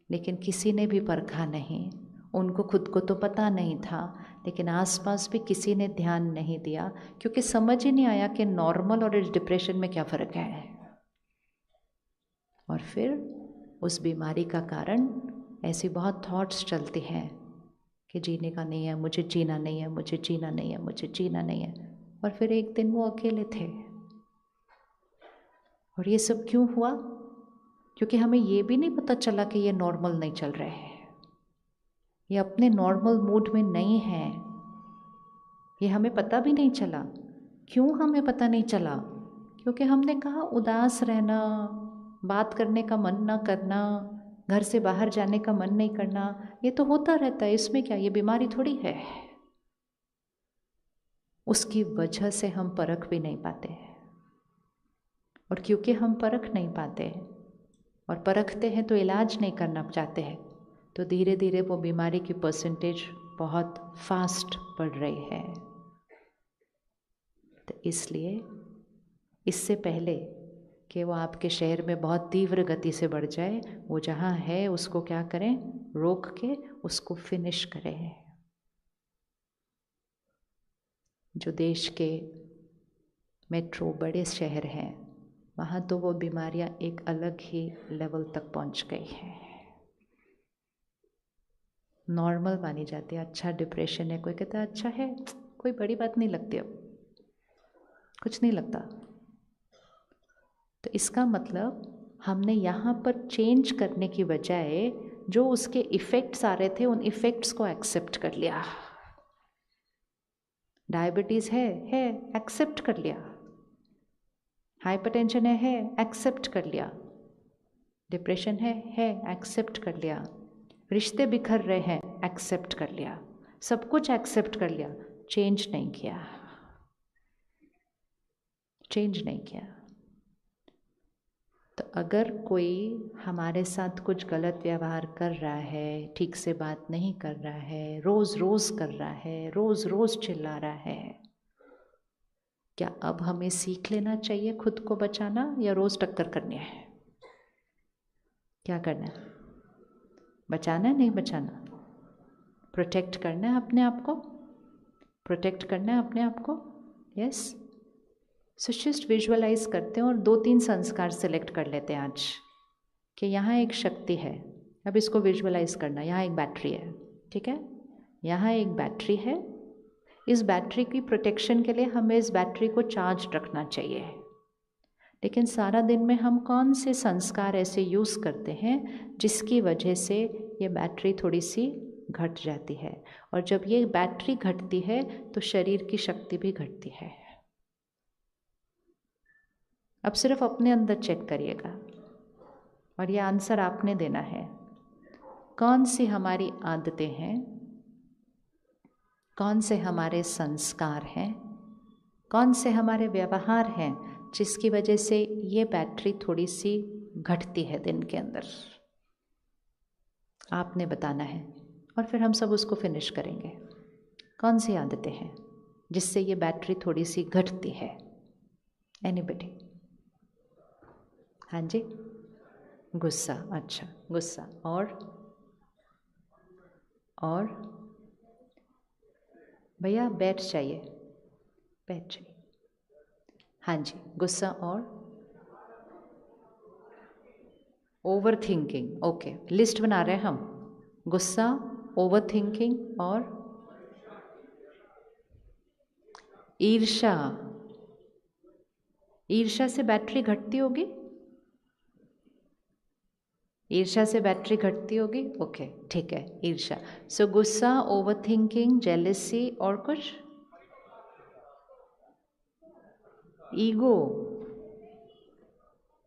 लेकिन किसी ने भी परखा नहीं। उनको खुद को तो पता नहीं था, लेकिन आसपास भी किसी ने ध्यान नहीं दिया, क्योंकि समझ ही नहीं आया कि नॉर्मल और इस डिप्रेशन में क्या फ़र्क है। और फिर उस बीमारी का कारण ऐसी बहुत थॉट्स चलती हैं कि जीने का नहीं है, मुझे जीना नहीं है, मुझे जीना नहीं है, मुझे जीना नहीं है। और फिर एक दिन वो अकेले थे। और ये सब क्यों हुआ? क्योंकि हमें ये भी नहीं पता चला कि ये नॉर्मल नहीं चल रहे हैं, ये अपने नॉर्मल मूड में नहीं है। ये हमें पता भी नहीं चला। क्यों हमें पता नहीं चला? क्योंकि हमने कहा उदास रहना, बात करने का मन ना करना, घर से बाहर जाने का मन नहीं करना, ये तो होता रहता है, इसमें क्या, ये बीमारी थोड़ी है। उसकी वजह से हम परख भी नहीं पाते हैं, और क्योंकि हम परख नहीं पाते हैं और परखते हैं तो इलाज नहीं करना चाहते हैं, तो धीरे धीरे वो बीमारी की परसेंटेज बहुत फास्ट बढ़ रही है। तो इसलिए इससे पहले कि वो आपके शहर में बहुत तीव्र गति से बढ़ जाए, वो जहाँ है उसको क्या करें, रोक के उसको फिनिश करें। जो देश के मेट्रो बड़े शहर हैं, वहाँ तो वो बीमारियाँ एक अलग ही लेवल तक पहुँच गई हैं, नॉर्मल मानी जाती है। अच्छा डिप्रेशन है, कोई कहता है अच्छा है, कोई बड़ी बात नहीं लगती, अब कुछ नहीं लगता। तो इसका मतलब हमने यहाँ पर चेंज करने की बजाय जो उसके इफ़ेक्ट्स आ रहे थे उन इफ़ेक्ट्स को एक्सेप्ट कर लिया। डायबिटीज़ है एक्सेप्ट कर लिया। हाइपरटेंशन है एक्सेप्ट कर लिया। डिप्रेशन है एक्सेप्ट कर लिया। रिश्ते बिखर रहे हैं, एक्सेप्ट कर लिया। सब कुछ एक्सेप्ट कर लिया, चेंज नहीं किया, चेंज नहीं किया। तो अगर कोई हमारे साथ कुछ गलत व्यवहार कर रहा है, ठीक से बात नहीं कर रहा है, रोज़ रोज़ कर रहा है, रोज़ रोज़ चिल्ला रहा है, क्या अब हमें सीख लेना चाहिए खुद को बचाना, या रोज़ टक्कर करनी है? क्या करना है? बचाना है, नहीं बचाना? प्रोटेक्ट करना है अपने आप को, प्रोटेक्ट करना है अपने आप को। यस। सो जस्ट विजुअलाइज करते हैं और 2-3 संस्कार सेलेक्ट कर लेते हैं आज कि यहाँ एक शक्ति है। अब इसको विजुअलाइज करना, यहाँ एक बैटरी है, ठीक है, यहाँ एक बैटरी है। इस बैटरी की प्रोटेक्शन के लिए हमें इस बैटरी को चार्ज रखना चाहिए। लेकिन सारा दिन में हम कौन से संस्कार ऐसे यूज़ करते हैं जिसकी वजह से ये बैटरी थोड़ी सी घट जाती है, और जब ये बैटरी घटती है तो शरीर की शक्ति भी घटती है। अब सिर्फ अपने अंदर चेक करिएगा और ये आंसर आपने देना है। कौन सी हमारी आदतें हैं, कौन से हमारे संस्कार हैं, कौन से हमारे व्यवहार हैं जिसकी वजह से ये बैटरी थोड़ी सी घटती है दिन के अंदर? आपने बताना है और फिर हम सब उसको फिनिश करेंगे। कौन सी आदतें हैं जिससे ये बैटरी थोड़ी सी घटती है? एनीबडी? हाँ जी, गुस्सा। अच्छा, गुस्सा। और भैया बैठ जाइए, बैठ जाइए। हाँ जी, गुस्सा और ओवर थिंकिंग। ओके, लिस्ट बना रहे हैं हम। गुस्सा, ओवर थिंकिंग और ईर्ष्या। ईर्ष्या से बैटरी घटती होगी? ईर्ष्या से बैटरी घटती होगी। ओके, ठीक है, ईर्ष्या। सो गुस्सा, ओवर थिंकिंग, जेलसी और कुछ? ईगो,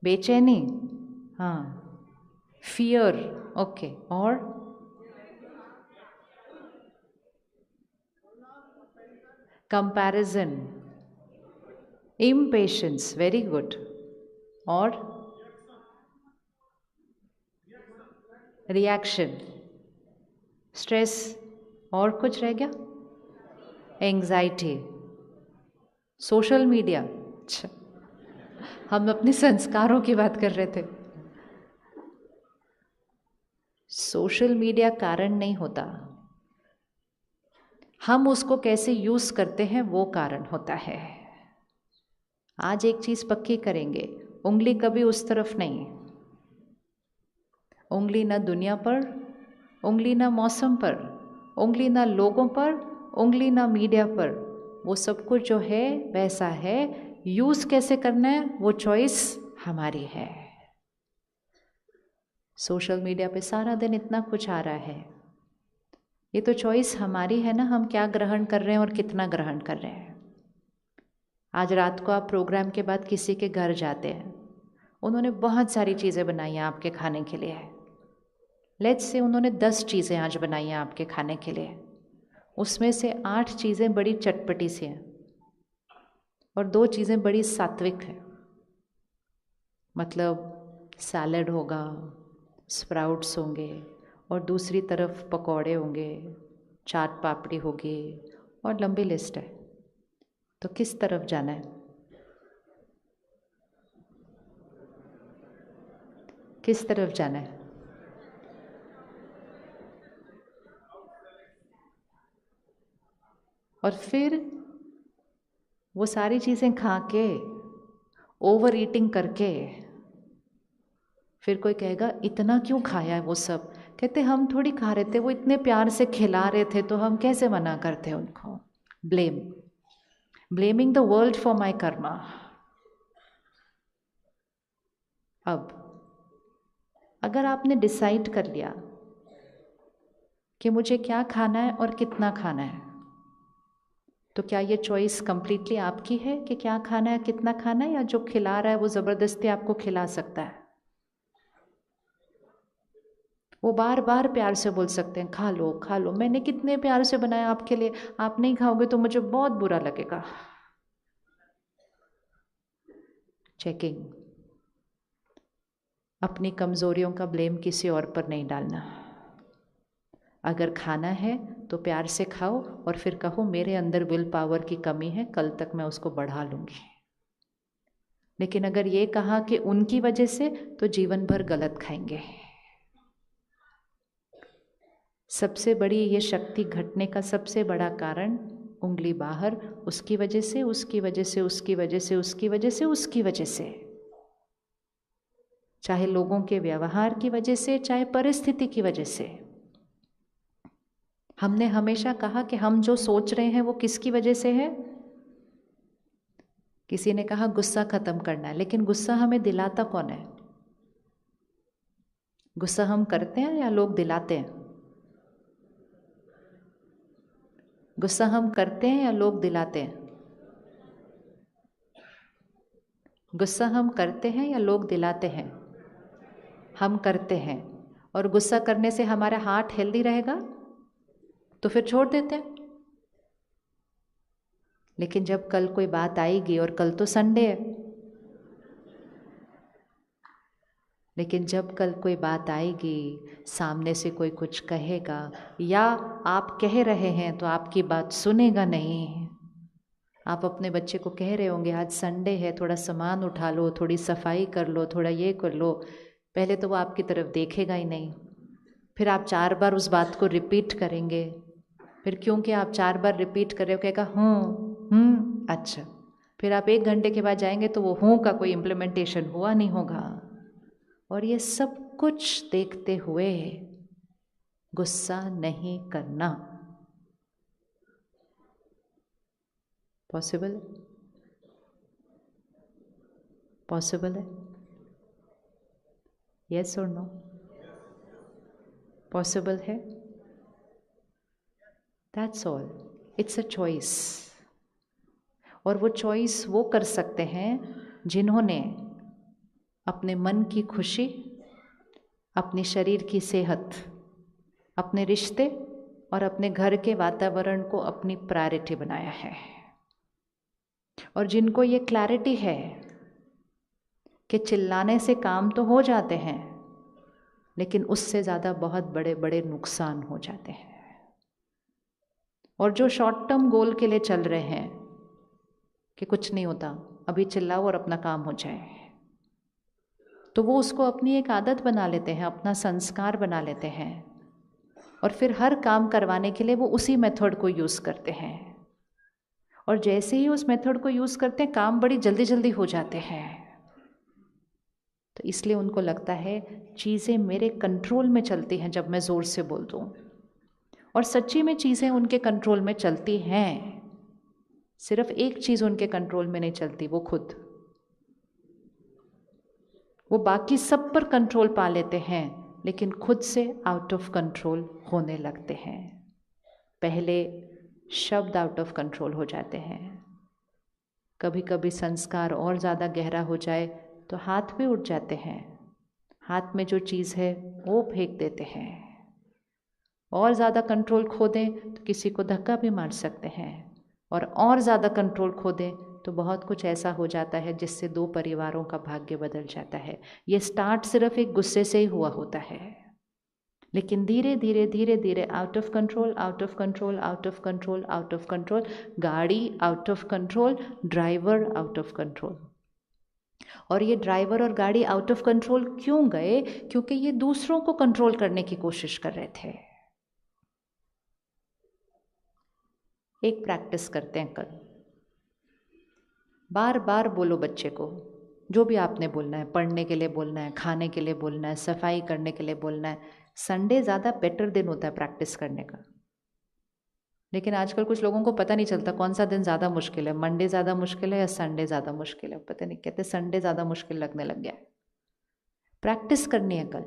बेचैनी, हाँ, फियर। ओके, और कंपैरिजन, इम्पेशेंस। Very good. और रिएक्शन, स्ट्रेस। और कुछ रह गया? Anxiety, social media. अच्छा, हम अपने संस्कारों की बात कर रहे थे। सोशल मीडिया कारण नहीं होता, हम उसको कैसे यूज़ करते हैं वो कारण होता है। आज एक चीज़ पक्की करेंगे, उंगली कभी उस तरफ नहीं, उंगली ना दुनिया पर, उंगली ना मौसम पर, उंगली ना लोगों पर, उंगली ना मीडिया पर। वो सब कुछ जो है वैसा है, यूज़ कैसे करना है वो चॉइस हमारी है। सोशल मीडिया पे सारा दिन इतना कुछ आ रहा है, ये तो चॉइस हमारी है ना, हम क्या ग्रहण कर रहे हैं और कितना ग्रहण कर रहे हैं। आज रात को आप प्रोग्राम के बाद किसी के घर जाते हैं, उन्होंने बहुत सारी चीज़ें बनाई हैं आपके खाने के लिए, लेट्स से उन्होंने 10 चीज़ें आज बनाई हैं आपके खाने के लिए, उसमें से 8 चीज़ें बड़ी चटपटी सी हैं और 2 चीज़ें बड़ी सात्विक हैं। मतलब सैलड होगा, स्प्राउट्स होंगे और दूसरी तरफ पकौड़े होंगे, चाट पापड़ी होगी और लंबी लिस्ट है। तो किस तरफ जाना है? किस तरफ जाना है? और फिर वो सारी चीज़ें खा के, ओवर ईटिंग करके, फिर कोई कहेगा इतना क्यों खाया है वो सब? कहते हम थोड़ी खा रहे थे, वो इतने प्यार से खिला रहे थे तो हम कैसे मना करते उनको? Blaming the world for my Karma. अब अगर आपने डिसाइड कर लिया कि मुझे क्या खाना है और कितना खाना है, तो क्या ये चॉइस कंप्लीटली आपकी है कि क्या खाना है, कितना खाना है, या जो खिला रहा है वो ज़बरदस्ती आपको खिला सकता है? वो बार बार प्यार से बोल सकते हैं खा लो खा लो, मैंने कितने प्यार से बनाया आपके लिए, आप नहीं खाओगे तो मुझे बहुत बुरा लगेगा। चेकिंग। अपनी कमज़ोरियों का ब्लेम किसी और पर नहीं डालना। अगर खाना है तो प्यार से खाओ और फिर कहो मेरे अंदर विल पावर की कमी है, कल तक मैं उसको बढ़ा लूँगी। लेकिन अगर ये कहा कि उनकी वजह से, तो जीवन भर गलत खाएंगे। सबसे बड़ी ये शक्ति घटने का सबसे बड़ा कारण उंगली बाहर, उसकी वजह से, उसकी वजह से, उसकी वजह से, उसकी वजह से, उसकी वजह से, चाहे लोगों के व्यवहार की वजह से, चाहे परिस्थिति की वजह से। हमने हमेशा कहा कि हम जो सोच रहे हैं वो किसकी वजह से है? किसी ने कहा गुस्सा खत्म करना है, लेकिन गुस्सा हमें दिलाता कौन है? गुस्सा हम करते हैं या लोग दिलाते हैं? गुस्सा हम करते हैं या लोग दिलाते हैं? गुस्सा हम करते हैं या लोग दिलाते हैं? हम करते हैं। और गुस्सा करने से हमारा हार्ट हेल्दी रहेगा तो फिर छोड़ देते हैं। लेकिन जब कल कोई बात आएगी, और कल तो संडे है, लेकिन जब कल कोई बात आएगी, सामने से कोई कुछ कहेगा या आप कह रहे हैं तो आपकी बात सुनेगा नहीं। आप अपने बच्चे को कह रहे होंगे आज संडे है, थोड़ा सामान उठा लो, थोड़ी सफाई कर लो, थोड़ा ये कर लो, पहले तो वो आपकी तरफ देखेगा ही नहीं। फिर आप 4 बार उस बात को रिपीट करेंगे। फिर क्योंकि आप 4 बार रिपीट कर रहे हो, कहेगा अच्छा। फिर आप 1 घंटे के बाद जाएंगे तो वो हूँ का कोई इम्प्लीमेंटेशन हुआ नहीं होगा। और ये सब कुछ देखते हुए गुस्सा नहीं करना पॉसिबल? पॉसिबल है? यस और नो? पॉसिबल है? That's all. It's a choice. और वो चॉइस वो कर सकते हैं जिन्होंने अपने मन की खुशी, अपने शरीर की सेहत, अपने रिश्ते और अपने घर के वातावरण को अपनी प्रायोरिटी बनाया है। और जिनको ये क्लैरिटी है कि चिल्लाने से काम तो हो जाते हैं, लेकिन उससे ज़्यादा बहुत बड़े बड़े नुकसान हो जाते हैं। और जो शॉर्ट टर्म गोल के लिए चल रहे हैं कि कुछ नहीं होता, अभी चिल्लाओ और अपना काम हो जाए, तो वो उसको अपनी एक आदत बना लेते हैं, अपना संस्कार बना लेते हैं। और फिर हर काम करवाने के लिए वो उसी मेथड को यूज़ करते हैं। और जैसे ही उस मेथड को यूज़ करते हैं, काम बड़ी जल्दी जल्दी हो जाते हैं। तो इसलिए उनको लगता है चीज़ें मेरे कंट्रोल में चलती हैं जब मैं ज़ोर से बोल दूँ। और सच्ची में चीज़ें उनके कंट्रोल में चलती हैं। सिर्फ एक चीज़ उनके कंट्रोल में नहीं चलती, वो खुद। वो बाकी सब पर कंट्रोल पा लेते हैं, लेकिन खुद से आउट ऑफ कंट्रोल होने लगते हैं। पहले शब्द आउट ऑफ कंट्रोल हो जाते हैं, कभी कभी संस्कार और ज़्यादा गहरा हो जाए तो हाथ भी उठ जाते हैं, हाथ में जो चीज़ है वो फेंक देते हैं। और ज़्यादा कंट्रोल खो दें तो किसी को धक्का भी मार सकते हैं, और ज़्यादा कंट्रोल खो दें तो बहुत कुछ ऐसा हो जाता है जिससे 2 परिवारों का भाग्य बदल जाता है। ये स्टार्ट सिर्फ एक गुस्से से ही हुआ होता है, लेकिन धीरे धीरे धीरे धीरे out of control, out of control, out of control, out of control, गाड़ी out of control, driver out of control. और ये ड्राइवर और गाड़ी आउट ऑफ कंट्रोल क्यों गए? क्योंकि ये दूसरों को कंट्रोल करने की कोशिश कर रहे थे। एक प्रैक्टिस करते हैं कल। बार बार बोलो बच्चे को जो भी आपने बोलना है, पढ़ने के लिए बोलना है, खाने के लिए बोलना है, सफाई करने के लिए बोलना है। संडे ज़्यादा बेटर दिन होता है प्रैक्टिस करने का, लेकिन आजकल कुछ लोगों को पता नहीं चलता कौन सा दिन ज़्यादा मुश्किल है, मंडे ज़्यादा मुश्किल है या संडे ज़्यादा मुश्किल है। पता नहीं, कहते संडे ज़्यादा मुश्किल लगने लग गया है। प्रैक्टिस करनी है कल,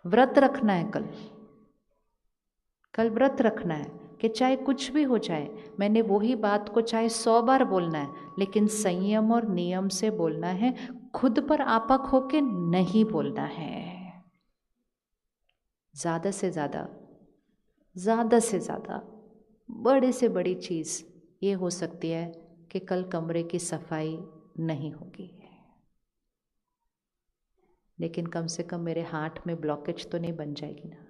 व्रत रखना है कल व्रत रखना है कि चाहे कुछ भी हो जाए, मैंने वही बात को चाहे 100 बार बोलना है, लेकिन संयम और नियम से बोलना है, खुद पर आपक होके नहीं बोलना है। ज़्यादा से ज़्यादा, ज़्यादा से ज़्यादा बड़े से बड़ी चीज़ ये हो सकती है कि कल कमरे की सफाई नहीं होगी, लेकिन कम से कम मेरे हार्ट में ब्लॉकेज तो नहीं बन जाएगी ना।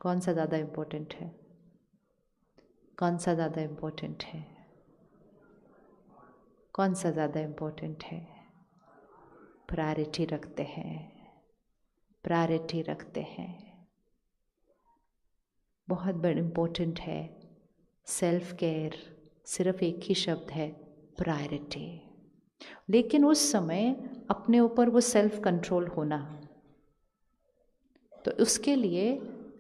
कौन सा ज़्यादा इम्पोर्टेंट है? कौन सा ज़्यादा इम्पोर्टेंट है? कौन सा ज़्यादा इम्पोर्टेंट है? प्रायोरिटी रखते हैं, प्रायोरिटी रखते हैं। बहुत बड़ा इम्पोर्टेंट है। सेल्फ केयर सिर्फ एक ही शब्द है, प्रायोरिटी। लेकिन उस समय अपने ऊपर वो सेल्फ कंट्रोल होना, तो उसके लिए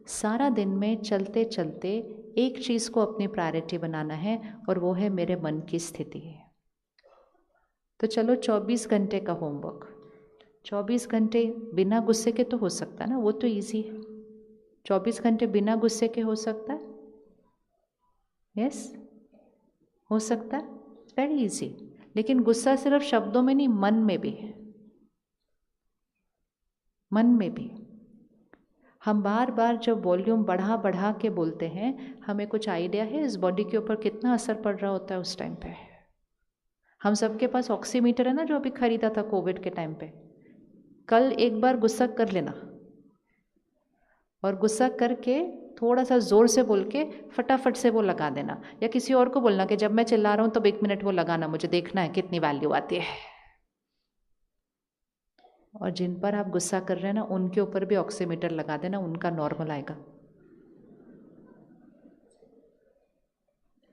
सारा दिन में चलते चलते एक चीज़ को अपनी प्रायोरिटी बनाना है, और वो है मेरे मन की स्थिति। तो चलो 24 घंटे का होमवर्क, 24 घंटे बिना गुस्से के तो हो सकता है ना, वो तो इजी है। 24 घंटे बिना गुस्से के हो सकता है? यस, हो सकता है, वेरी इजी। लेकिन गुस्सा सिर्फ शब्दों में नहीं, मन में भी है, मन में भी। हम बार बार जब वॉल्यूम बढ़ा बढ़ा के बोलते हैं, हमें कुछ आइडिया है इस बॉडी के ऊपर कितना असर पड़ रहा होता है उस टाइम पे? हम सबके पास ऑक्सीमीटर है ना, जो अभी खरीदा था कोविड के टाइम पे। कल एक बार गुस्सा कर लेना, और गुस्सा करके थोड़ा सा ज़ोर से बोल के फटाफट से वो लगा देना, या किसी और को बोलना कि जब मैं चिल्ला रहा हूँ तब 1 मिनट वो लगाना, मुझे देखना है कितनी वैल्यू आती है। और जिन पर आप गुस्सा कर रहे हैं ना, उनके ऊपर भी ऑक्सीमीटर लगा देना, उनका नॉर्मल आएगा।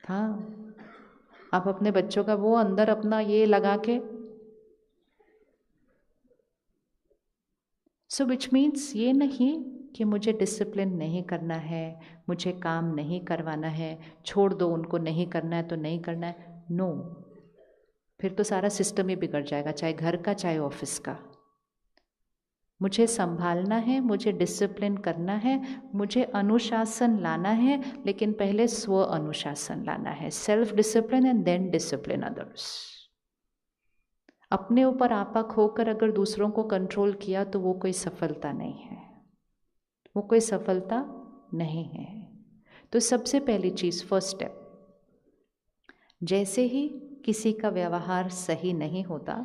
हाँ, आप अपने बच्चों का वो अंदर अपना ये लगा के, सो विच मीन्स ये नहीं कि मुझे डिसिप्लिन नहीं करना है, मुझे काम नहीं करवाना है, छोड़ दो, उनको नहीं करना है तो नहीं करना है। नो, फिर तो सारा सिस्टम ही बिगड़ जाएगा, चाहे घर का चाहे ऑफिस का। मुझे संभालना है, मुझे डिसिप्लिन करना है, मुझे अनुशासन लाना है, लेकिन पहले स्व अनुशासन लाना है, self discipline and then discipline others. अपने ऊपर आपक होकर अगर दूसरों को कंट्रोल किया तो वो कोई सफलता नहीं है, वो कोई सफलता नहीं है। तो सबसे पहली चीज़, फर्स्ट स्टेप, जैसे ही किसी का व्यवहार सही नहीं होता,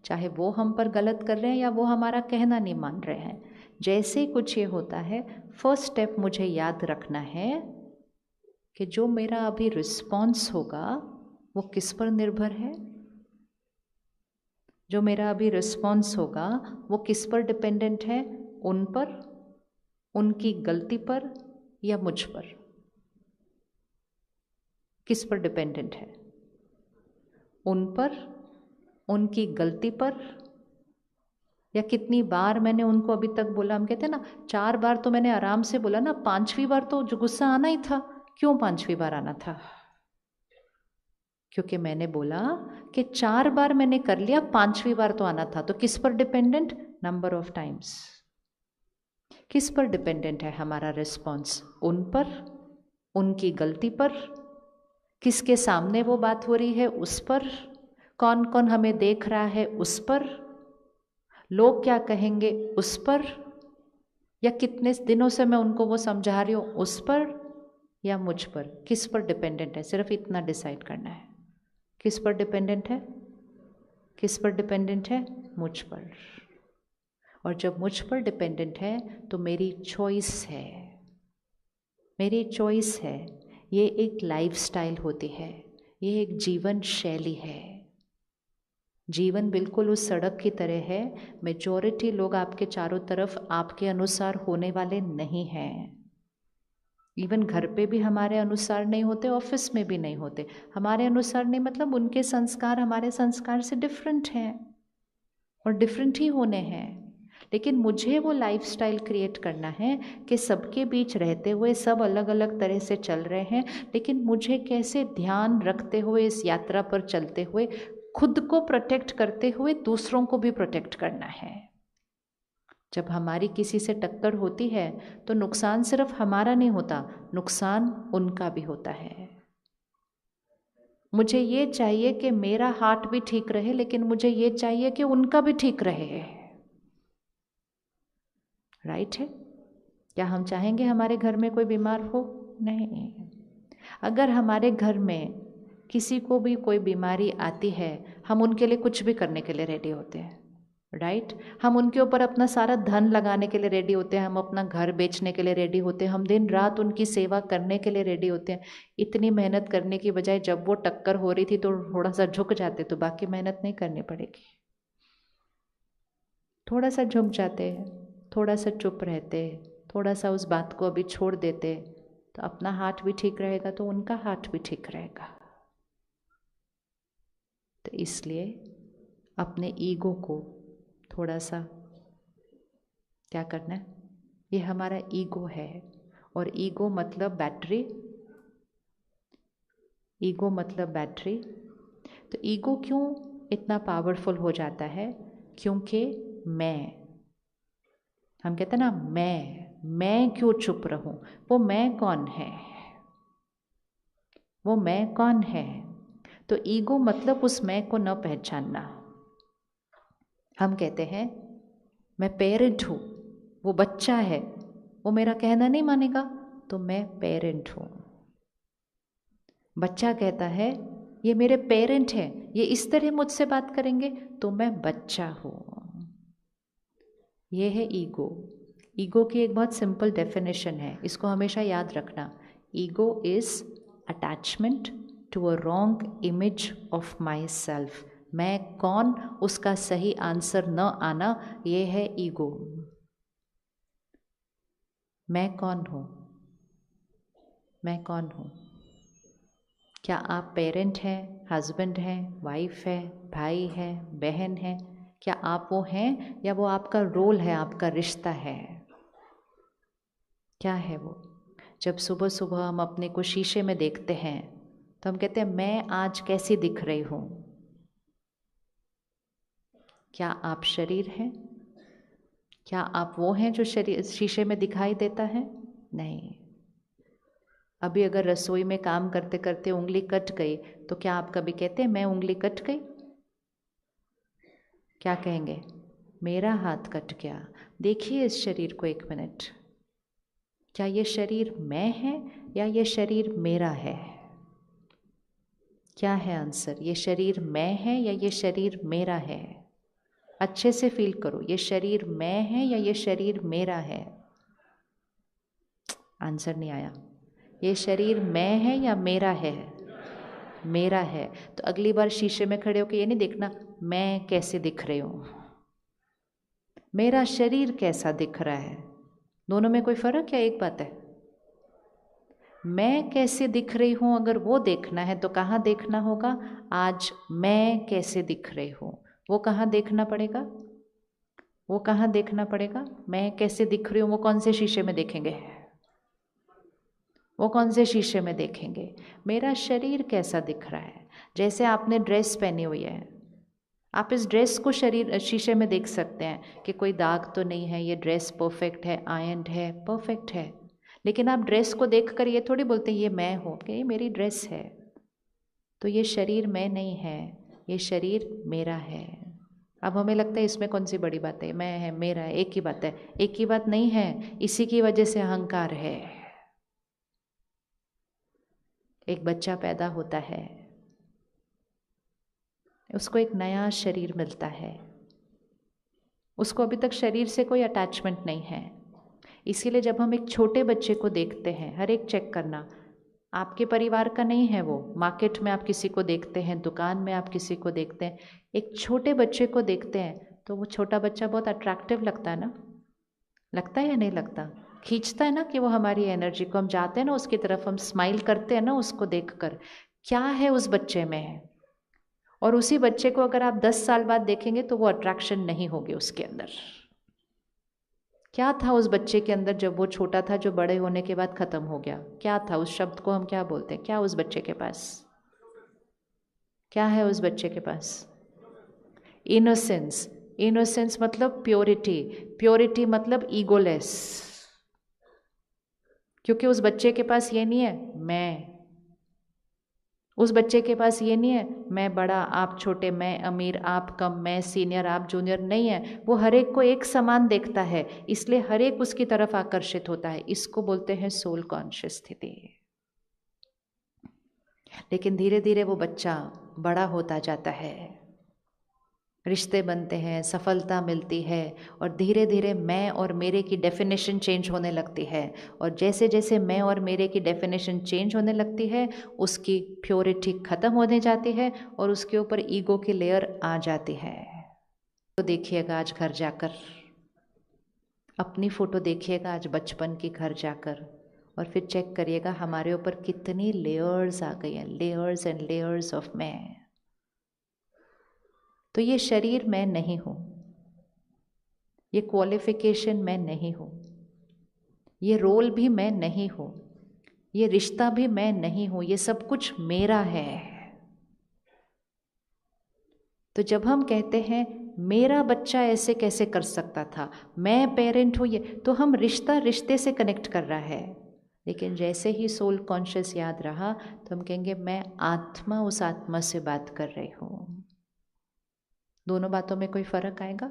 चाहे वो हम पर गलत कर रहे हैं या वो हमारा कहना नहीं मान रहे हैं, जैसे कुछ ये होता है, फर्स्ट स्टेप मुझे याद रखना है कि जो मेरा अभी रिस्पॉन्स होगा वो किस पर निर्भर है। जो मेरा अभी रिस्पॉन्स होगा वो किस पर डिपेंडेंट है? उन पर, उनकी गलती पर या मुझ पर? किस पर डिपेंडेंट है? उन पर, उनकी गलती पर, या कितनी बार मैंने उनको अभी तक बोला। हम कहते हैं ना 4 बार तो मैंने आराम से बोला ना, 5वीं बार तो जो गुस्सा आना ही था। क्यों 5वीं बार आना था? क्योंकि मैंने बोला कि 4 बार मैंने कर लिया, 5वीं बार तो आना था। तो किस पर डिपेंडेंट? Number of times. किस पर डिपेंडेंट है हमारा रिस्पॉन्स? उन पर, उनकी गलती पर, किसके सामने वो बात हो रही है उस पर, कौन कौन हमें देख रहा है उस पर, लोग क्या कहेंगे उस पर, या कितने दिनों से मैं उनको वो समझा रही हूँ उस पर या मुझ पर, किस पर डिपेंडेंट है? सिर्फ इतना डिसाइड करना है। किस पर डिपेंडेंट है? किस पर डिपेंडेंट है? मुझ पर। और जब मुझ पर डिपेंडेंट है तो मेरी चॉइस है, मेरी चॉइस है। ये एक लाइफस्टाइल होती है, ये एक जीवन शैली है। जीवन बिल्कुल उस सड़क की तरह है। मेजॉरिटी लोग आपके चारों तरफ आपके अनुसार होने वाले नहीं हैं। इवन घर पे भी हमारे अनुसार नहीं होते, ऑफिस में भी नहीं होते। हमारे अनुसार नहीं मतलब उनके संस्कार हमारे संस्कार से डिफरेंट हैं और डिफरेंट ही होने हैं। लेकिन मुझे वो लाइफस्टाइल क्रिएट करना है कि सबके बीच रहते हुए सब अलग अलग तरह से चल रहे हैं, लेकिन मुझे कैसे ध्यान रखते हुए इस यात्रा पर चलते हुए खुद को प्रोटेक्ट करते हुए दूसरों को भी प्रोटेक्ट करना है। जब हमारी किसी से टक्कर होती है तो नुकसान सिर्फ हमारा नहीं होता, नुकसान उनका भी होता है। मुझे ये चाहिए कि मेरा हार्ट भी ठीक रहे, लेकिन मुझे ये चाहिए कि उनका भी ठीक रहे। राइट है? क्या हम चाहेंगे हमारे घर में कोई बीमार हो? नहीं। अगर हमारे घर में किसी को भी कोई बीमारी आती है, हम उनके लिए कुछ भी करने के लिए रेडी होते हैं। राइट? हम उनके ऊपर अपना सारा धन लगाने के लिए रेडी होते हैं, हम अपना घर बेचने के लिए रेडी होते हैं, हम दिन रात उनकी सेवा करने के लिए रेडी होते हैं। इतनी मेहनत करने की बजाय जब वो टक्कर हो रही थी तो थोड़ा सा झुक जाते, तो बाकी मेहनत नहीं करनी पड़ेगी। थोड़ा सा झुक जाते, थोड़ा सा चुप रहते, थोड़ा सा उस बात को अभी छोड़ देते, तो अपना हार्ट भी ठीक रहेगा तो उनका हार्ट भी ठीक रहेगा। तो इसलिए अपने ईगो को थोड़ा सा क्या करना है? ये हमारा ईगो है, और ईगो मतलब बैटरी। ईगो मतलब बैटरी। तो ईगो क्यों इतना पावरफुल हो जाता है? क्योंकि हम कहते हैं ना मैं क्यों चुप रहूं? वो मैं कौन है? वो मैं कौन है? तो ईगो मतलब उस मैं को न पहचानना। हम कहते हैं मैं पेरेंट हूँ, वो बच्चा है, वो मेरा कहना नहीं मानेगा, तो मैं पेरेंट हूँ। बच्चा कहता है ये मेरे पेरेंट हैं, ये इस तरह मुझसे बात करेंगे, तो मैं बच्चा हूँ। ये है ईगो। ईगो की एक बहुत सिंपल डेफिनेशन है, इसको हमेशा याद रखना। Ego is attachment to a wrong image of myself. मैं कौन, उसका सही आंसर न आना, ये है ईगो। मैं कौन हूँ? मैं कौन हूँ? क्या आप पेरेंट हैं, हस्बैंड हैं, वाइफ है, भाई है, बहन है? क्या आप वो हैं, या वो आपका रोल है, आपका रिश्ता है? क्या है वो? जब सुबह सुबह हम अपने को शीशे में देखते हैं तो हम कहते हैं मैं आज कैसी दिख रही हूँ? क्या आप शरीर हैं? क्या आप वो हैं जो शरीर शीशे में दिखाई देता है? नहीं। अभी अगर रसोई में काम करते करते उंगली कट गई तो क्या आप कभी कहते हैं मैं उंगली कट गई? क्या कहेंगे? मेरा हाथ कट गया। देखिए इस शरीर को एक मिनट, क्या ये शरीर मैं है या ये शरीर मेरा है? क्या है आंसर? ये शरीर मैं है या ये शरीर मेरा है? अच्छे से फील करो, ये शरीर मैं है या ये शरीर मेरा है? आंसर नहीं आया। ये शरीर मैं है या मेरा है? मेरा है। तो अगली बार शीशे में खड़े होकर ये नहीं देखना मैं कैसे दिख रही हूँ, मेरा शरीर कैसा दिख रहा है। दोनों में कोई फर्क है? एक बात है। मैं कैसे दिख रही हूँ अगर वो देखना है तो कहाँ देखना होगा? आज मैं कैसे दिख रही हूँ, वो कहाँ देखना पड़ेगा? वो कहाँ देखना पड़ेगा? मैं कैसे दिख रही हूँ वो कौन से शीशे में देखेंगे? वो कौन से शीशे में देखेंगे? मेरा शरीर कैसा दिख रहा है। जैसे आपने ड्रेस पहनी हुई है, आप इस ड्रेस को शरीर शीशे में देख सकते हैं कि कोई दाग तो नहीं है, ये ड्रेस परफेक्ट है, आयरन है, परफेक्ट है। लेकिन आप ड्रेस को देखकर ये थोड़ी बोलते हैं ये मैं हूँ, कि ये मेरी ड्रेस है। तो ये शरीर मैं नहीं है, ये शरीर मेरा है। अब हमें लगता है इसमें कौन सी बड़ी बात है, मैं है, मेरा है, एक ही बात है। एक ही बात नहीं है, इसी की वजह से अहंकार है। एक बच्चा पैदा होता है, उसको एक नया शरीर मिलता है, उसको अभी तक शरीर से कोई अटैचमेंट नहीं है। इसीलिए जब हम एक छोटे बच्चे को देखते हैं, हर एक चेक करना, आपके परिवार का नहीं है वो, मार्केट में आप किसी को देखते हैं, दुकान में आप किसी को देखते हैं, एक छोटे बच्चे को देखते हैं तो वो छोटा बच्चा बहुत अट्रैक्टिव लगता है ना, लगता है या नहीं लगता? खींचता है ना कि वो हमारी एनर्जी को, हम जाते हैं ना उसकी तरफ, हम स्माइल करते हैं ना उसको देखकर। क्या है उस बच्चे में? और उसी बच्चे को अगर आप 10 साल बाद देखेंगे तो वो अट्रैक्शन नहीं होगी उसके अंदर। क्या था उस बच्चे के अंदर जब वो छोटा था, जो बड़े होने के बाद खत्म हो गया? क्या था? उस शब्द को हम क्या बोलते हैं? क्या उस बच्चे के पास क्या है? उस बच्चे के पास इनोसेंस। इनोसेंस मतलब प्योरिटी। प्योरिटी मतलब ईगोलेस। क्योंकि उस बच्चे के पास ये नहीं है मैं, उस बच्चे के पास ये नहीं है मैं बड़ा आप छोटे, मैं अमीर आप कम, मैं सीनियर आप जूनियर, नहीं है। वो हर एक को एक समान देखता है, इसलिए हर एक उसकी तरफ आकर्षित होता है। इसको बोलते हैं सोल कॉन्शियस स्थिति। लेकिन धीरे धीरे वो बच्चा बड़ा होता जाता है, रिश्ते बनते हैं, सफलता मिलती है, और धीरे धीरे मैं और मेरे की डेफिनेशन चेंज होने लगती है। और जैसे जैसे मैं और मेरे की डेफिनेशन चेंज होने लगती है, उसकी प्योरिटी खत्म होने जाती है और उसके ऊपर ईगो की लेयर आ जाती है। तो देखिएगा आज घर जाकर, अपनी फ़ोटो देखिएगा आज बचपन की घर जाकर, और फिर चेक करिएगा हमारे ऊपर कितनी लेयर्स आ गई हैं, लेयर्स एंड लेयर्स ऑफ मैं। तो ये शरीर मैं नहीं हूँ, ये क्वालिफिकेशन मैं नहीं हूँ, ये रोल भी मैं नहीं हूँ, ये रिश्ता भी मैं नहीं हूँ, ये सब कुछ मेरा है। तो जब हम कहते हैं मेरा बच्चा ऐसे कैसे कर सकता था, मैं पेरेंट हूँ, ये तो हम रिश्ता रिश्ते से कनेक्ट कर रहा है। लेकिन जैसे ही सोल कॉन्शियस याद रहा तो हम कहेंगे मैं आत्मा उस आत्मा से बात कर रही हूँ। दोनों बातों में कोई फ़र्क आएगा?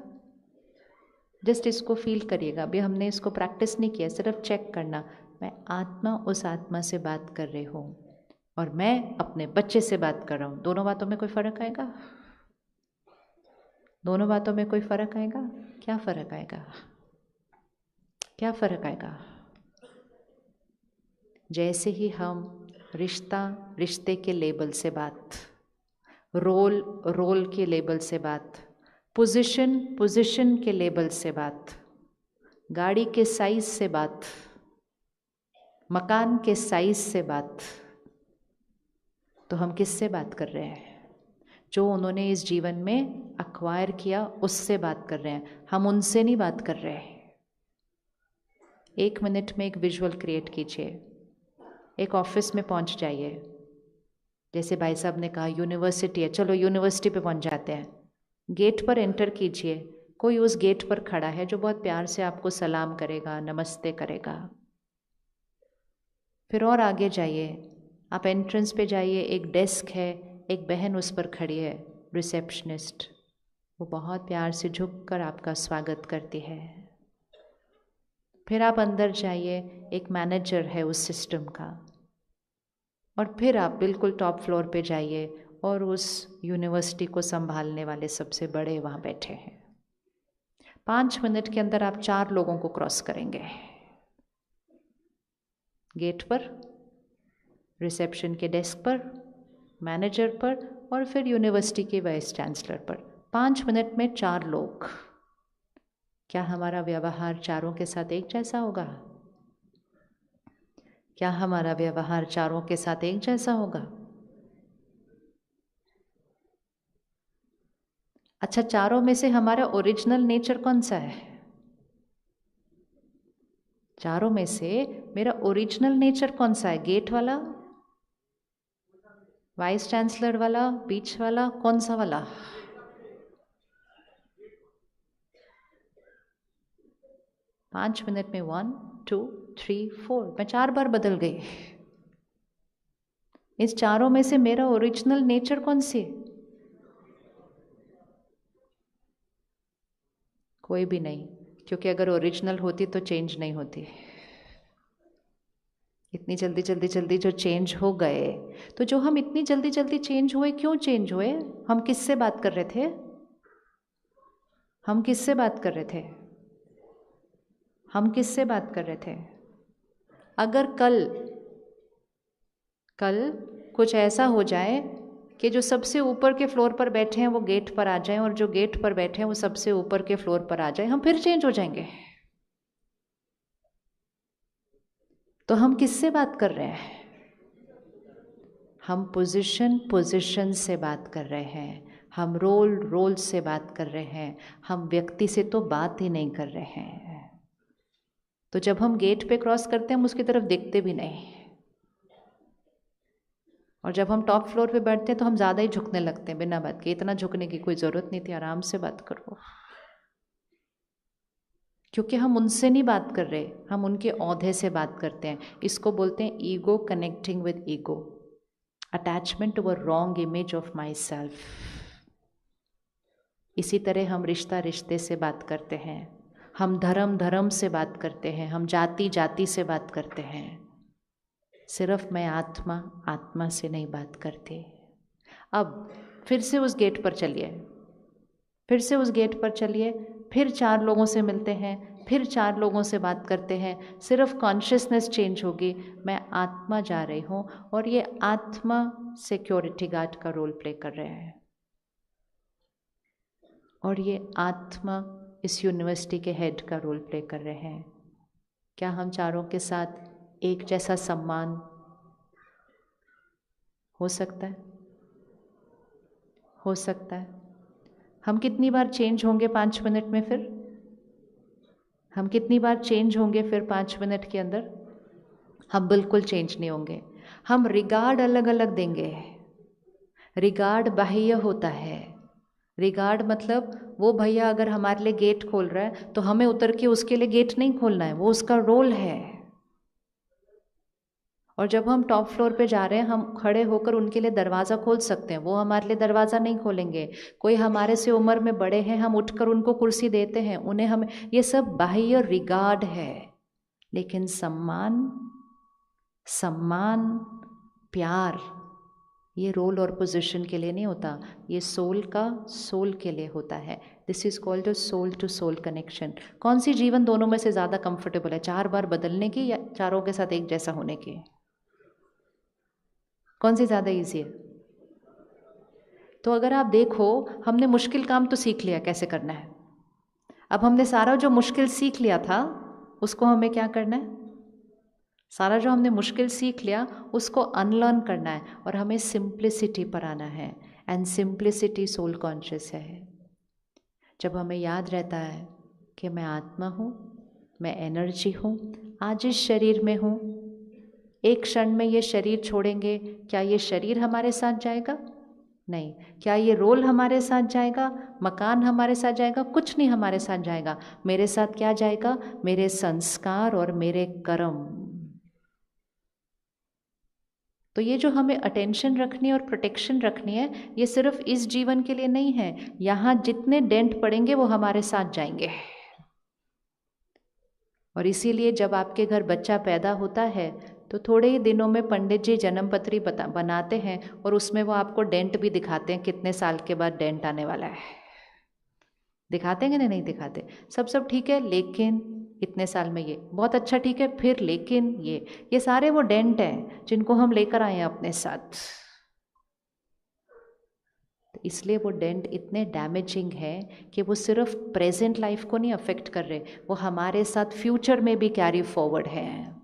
जस्ट इसको फील करिएगा। अभी हमने इसको प्रैक्टिस नहीं किया, सिर्फ चेक करना, मैं आत्मा उस आत्मा से बात कर रही हूँ और मैं अपने बच्चे से बात कर रहा हूँ। दोनों बातों में कोई फ़र्क आएगा? दोनों बातों में कोई फ़र्क आएगा? क्या फ़र्क आएगा? क्या फ़र्क आएगा? जैसे ही हम रिश्ता रिश्ते के लेबल से बात, रोल रोल के लेबल से बात, पोजीशन पोजीशन के लेबल से बात, गाड़ी के साइज से बात, मकान के साइज से बात, तो हम किससे बात कर रहे हैं? जो उन्होंने इस जीवन में अक्वायर किया उससे बात कर रहे हैं, हम उनसे नहीं बात कर रहे हैं। 1 मिनट में एक विजुअल क्रिएट कीजिए। एक ऑफिस में पहुंच जाइए, जैसे भाई साहब ने कहा यूनिवर्सिटी है, चलो यूनिवर्सिटी पे पहुंच जाते हैं। गेट पर एंटर कीजिए, कोई उस गेट पर खड़ा है जो बहुत प्यार से आपको सलाम करेगा, नमस्ते करेगा। फिर और आगे जाइए, आप एंट्रेंस पे जाइए, एक डेस्क है, एक बहन उस पर खड़ी है, रिसेप्शनिस्ट, वो बहुत प्यार से झुककर आपका स्वागत करती है। फिर आप अंदर जाइए, एक मैनेजर है उस सिस्टम का, और फिर आप बिल्कुल टॉप फ्लोर पे जाइए और उस यूनिवर्सिटी को संभालने वाले सबसे बड़े वहाँ बैठे हैं। 5 मिनट के अंदर आप 4 लोगों को क्रॉस करेंगे, गेट पर, रिसेप्शन के डेस्क पर, मैनेजर पर, और फिर यूनिवर्सिटी के वाइस चांसलर पर। 5 मिनट में 4 लोग। क्या हमारा व्यवहार चारों के साथ एक जैसा होगा? क्या हमारा व्यवहार चारों के साथ एक जैसा होगा? अच्छा, चारों में से हमारा ओरिजिनल नेचर कौन सा है? चारों में से मेरा ओरिजिनल नेचर कौन सा है? गेट वाला, वाइस चांसलर वाला, बीच वाला, कौन सा वाला? पाँच मिनट में 1 2 3 4 मैं 4 बार बदल गई। इस चारों में से मेरा ओरिजिनल नेचर कौन सी? कोई भी नहीं, क्योंकि अगर ओरिजिनल होती तो चेंज नहीं होती। इतनी जल्दी जल्दी जल्दी जो चेंज हो गए, तो जो हम इतनी जल्दी जल्दी चेंज हुए, क्यों चेंज हुए? हम किससे बात कर रहे थे? हम किससे बात कर रहे थे? हम किससे बात कर रहे थे? अगर कल कुछ ऐसा हो जाए कि जो सबसे ऊपर के फ्लोर पर बैठे हैं वो गेट पर आ जाएं, और जो गेट पर बैठे हैं वो सबसे ऊपर के फ्लोर पर आ जाएं, हम फिर चेंज हो जाएंगे। तो हम किससे बात कर रहे हैं? हम पोजीशन से बात कर रहे हैं, हम रोल से बात कर रहे हैं, हम व्यक्ति से तो बात ही नहीं कर रहे हैं। तो जब हम गेट पे क्रॉस करते हैं हम उसकी तरफ देखते भी नहीं, और जब हम टॉप फ्लोर पे बैठते हैं तो हम ज़्यादा ही झुकने लगते हैं बिना बात के। इतना झुकने की कोई ज़रूरत नहीं थी, आराम से बात करो। क्योंकि हम उनसे नहीं बात कर रहे, हम उनके औहदे से बात करते हैं। इसको बोलते हैं ego connecting with ego, attachment to a wrong image of myself. इसी तरह हम रिश्ते से बात करते हैं, हम धर्म से बात करते हैं, हम जाति से बात करते हैं। सिर्फ मैं आत्मा से नहीं बात करती। अब फिर से उस गेट पर चलिए, फिर चार लोगों से मिलते हैं, फिर चार लोगों से बात करते हैं। सिर्फ कॉन्शियसनेस चेंज होगी, मैं आत्मा जा रही हूँ, और ये आत्मा सिक्योरिटी गार्ड का रोल प्ले कर रहे हैं, और ये आत्मा इस यूनिवर्सिटी के हेड का रोल प्ले कर रहे हैं। क्या हम चारों के साथ एक जैसा सम्मान हो सकता है? हो सकता है। हम कितनी बार चेंज होंगे 5 मिनट में? फिर हम कितनी बार चेंज होंगे फिर 5 मिनट के अंदर? हम बिल्कुल चेंज नहीं होंगे। हम रिगार्ड अलग अलग देंगे। रिगार्ड बाह्य होता है। रिगार्ड मतलब वो भैया अगर हमारे लिए गेट खोल रहा है तो हमें उतर के उसके लिए गेट नहीं खोलना है, वो उसका रोल है। और जब हम टॉप फ्लोर पे जा रहे हैं, हम खड़े होकर उनके लिए दरवाज़ा खोल सकते हैं, वो हमारे लिए दरवाज़ा नहीं खोलेंगे। कोई हमारे से उम्र में बड़े हैं, हम उठकर उनको कुर्सी देते हैं, उन्हें हम, ये सब बाह्य रिगार्ड है। लेकिन सम्मान प्यार ये रोल और पोजीशन के लिए नहीं होता, ये सोल के लिए होता है। This is called a soul to soul connection. कौन सी जीवन दोनों में से ज़्यादा कंफर्टेबल है, 4 बार बदलने की या चारों के साथ एक जैसा होने की? कौन सी ज़्यादा ईजी है? तो अगर आप देखो, हमने मुश्किल काम तो सीख लिया कैसे करना है। अब हमने सारा जो मुश्किल सीख लिया था उसको हमें क्या करना है? सारा जो हमने मुश्किल सीख लिया उसको अनलर्न करना है, और हमें सिंप्लिसिटी पर आना है। एंड सिंप्लिसिटी सोल कॉन्शियस है। जब हमें याद रहता है कि मैं आत्मा हूँ, मैं एनर्जी हूँ, आज इस शरीर में हूँ, एक क्षण में ये शरीर छोड़ेंगे, क्या ये शरीर हमारे साथ जाएगा? नहीं। क्या ये रोल हमारे साथ जाएगा? मकान हमारे साथ जाएगा? कुछ नहीं हमारे साथ जाएगा। मेरे साथ क्या जाएगा? मेरे संस्कार और मेरे कर्म। तो ये जो हमें अटेंशन रखनी है और प्रोटेक्शन रखनी है, ये सिर्फ इस जीवन के लिए नहीं है। यहाँ जितने डेंट पड़ेंगे वो हमारे साथ जाएंगे। और इसीलिए जब आपके घर बच्चा पैदा होता है तो थोड़े ही दिनों में पंडित जी जन्म पत्री बनाते हैं, और उसमें वो आपको डेंट भी दिखाते हैं, कितने साल के बाद डेंट आने वाला है। दिखाते हैं कि नहीं दिखाते? सब ठीक है, लेकिन इतने साल में ये बहुत अच्छा, ठीक है, फिर लेकिन ये सारे वो डेंट हैं जिनको हम लेकर आए हैं अपने साथ। तो इसलिए वो डेंट इतने डैमेजिंग है कि वो सिर्फ प्रेजेंट लाइफ को नहीं अफेक्ट कर रहे, वो हमारे साथ फ्यूचर में भी कैरी फॉरवर्ड है।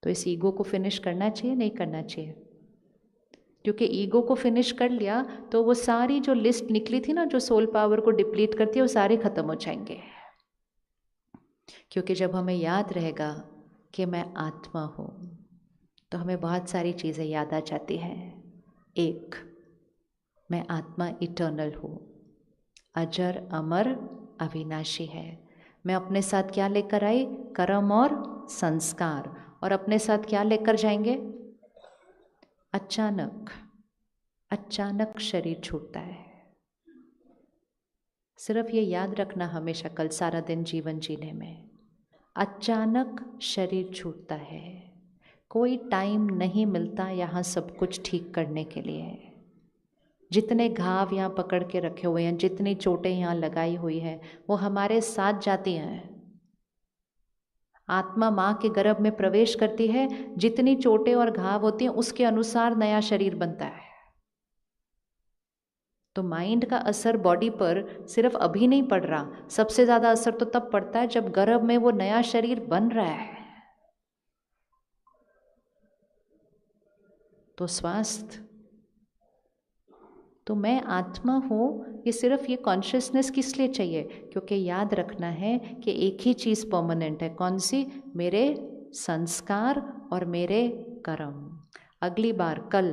तो इस ईगो को फिनिश करना चाहिए, नहीं करना चाहिए? क्योंकि ईगो को फिनिश कर लिया तो वो सारी जो लिस्ट निकली थी ना, जो सोल पावर को डिप्लीट करती है, वो सारे खत्म हो जाएंगे। क्योंकि जब हमें याद रहेगा कि मैं आत्मा हूँ तो हमें बहुत सारी चीज़ें याद आ जाती हैं। एक, मैं आत्मा इटर्नल हूँ, अजर अमर अविनाशी है। मैं अपने साथ क्या लेकर आई? कर्म और संस्कार। और अपने साथ क्या लेकर जाएंगे? अचानक शरीर छूटता है। सिर्फ ये याद रखना हमेशा, कल सारा दिन जीवन जीने में अचानक शरीर छूटता है, कोई टाइम नहीं मिलता यहाँ सब कुछ ठीक करने के लिए। जितने घाव यहाँ पकड़ के रखे हुए हैं, जितनी चोटें यहाँ लगाई हुई हैं, वो हमारे साथ जाती हैं। आत्मा माँ के गर्भ में प्रवेश करती है, जितनी चोटें और घाव होती हैं उसके अनुसार नया शरीर बनता है। तो माइंड का असर बॉडी पर सिर्फ अभी नहीं पड़ रहा, सबसे ज़्यादा असर तो तब पड़ता है जब गर्भ में वो नया शरीर बन रहा है। तो स्वास्थ्य, तो मैं आत्मा हूँ, ये सिर्फ ये कॉन्शियसनेस किस लिए चाहिए? क्योंकि याद रखना है कि एक ही चीज़ परमानेंट है। कौन सी? मेरे संस्कार और मेरे कर्म। अगली बार कल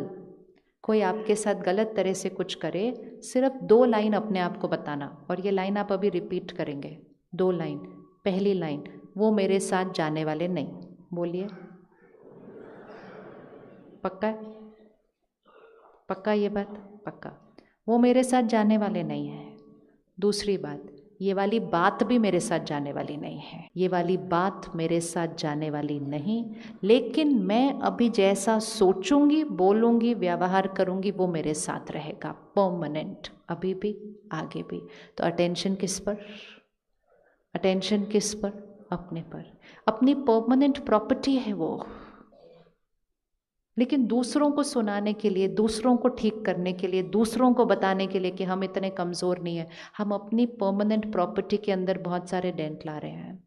कोई आपके साथ गलत तरह से कुछ करे, सिर्फ 2 लाइन अपने आप को बताना, और ये लाइन आप अभी रिपीट करेंगे। 2 लाइन। पहली लाइन, वो मेरे साथ जाने वाले नहीं। बोलिए, पक्का है? पक्का ये बात? पक्का। वो मेरे साथ जाने वाले नहीं हैं। दूसरी बात, ये वाली बात भी मेरे साथ जाने वाली नहीं है। ये वाली बात मेरे साथ जाने वाली नहीं, लेकिन मैं अभी जैसा सोचूंगी, बोलूंगी, व्यवहार करूंगी, वो मेरे साथ रहेगा परमानेंट, अभी भी, आगे भी। तो अटेंशन किस पर? अटेंशन किस पर? अपने पर। अपनी परमानेंट प्रॉपर्टी है वो। लेकिन दूसरों को सुनाने के लिए, दूसरों को ठीक करने के लिए, दूसरों को बताने के लिए कि हम इतने कमज़ोर नहीं हैं, हम अपनी परमानेंट प्रॉपर्टी के अंदर बहुत सारे डेंट ला रहे हैं।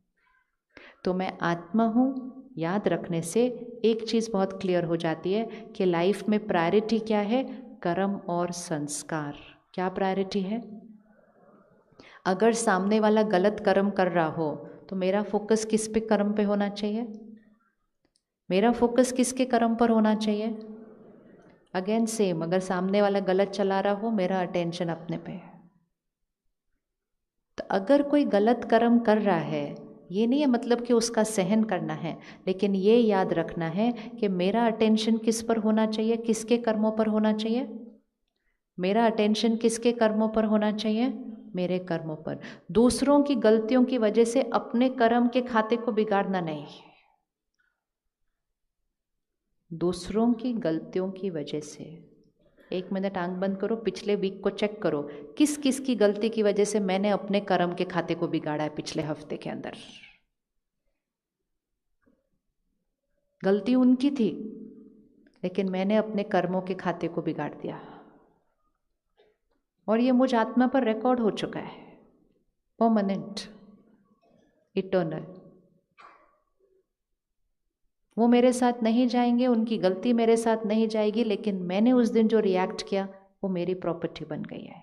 तो मैं आत्मा हूँ, याद रखने से एक चीज़ बहुत क्लियर हो जाती है कि लाइफ में प्रायोरिटी क्या है? कर्म और संस्कार। क्या प्रायोरिटी है? अगर सामने वाला गलत कर्म कर रहा हो तो मेरा फोकस किस पे? कर्म पे होना चाहिए। मेरा फोकस किसके कर्म पर होना चाहिए? अगेन सेम, अगर सामने वाला गलत चला रहा हो, मेरा अटेंशन अपने पे है। तो अगर कोई गलत कर्म कर रहा है, ये नहीं है मतलब कि उसका सहन करना है, लेकिन ये याद रखना है कि मेरा अटेंशन किस पर होना चाहिए? किसके कर्मों पर होना चाहिए? मेरा अटेंशन किसके कर्मों पर होना चाहिए? मेरे कर्मों पर। दूसरों की गलतियों की वजह से अपने कर्म के खाते को बिगाड़ना नहीं। दूसरों की गलतियों की वजह से, 1 मिनट आंख बंद करो, पिछले वीक को चेक करो, किस किस की गलती की वजह से मैंने अपने कर्म के खाते को बिगाड़ा है पिछले हफ्ते के अंदर। गलती उनकी थी, लेकिन मैंने अपने कर्मों के खाते को बिगाड़ दिया, और ये मुझ आत्मा पर रिकॉर्ड हो चुका है, परमानेंट, इटर्नल। वो मेरे साथ नहीं जाएंगे, उनकी गलती मेरे साथ नहीं जाएगी, लेकिन मैंने उस दिन जो रिएक्ट किया वो मेरी प्रॉपर्टी बन गई है।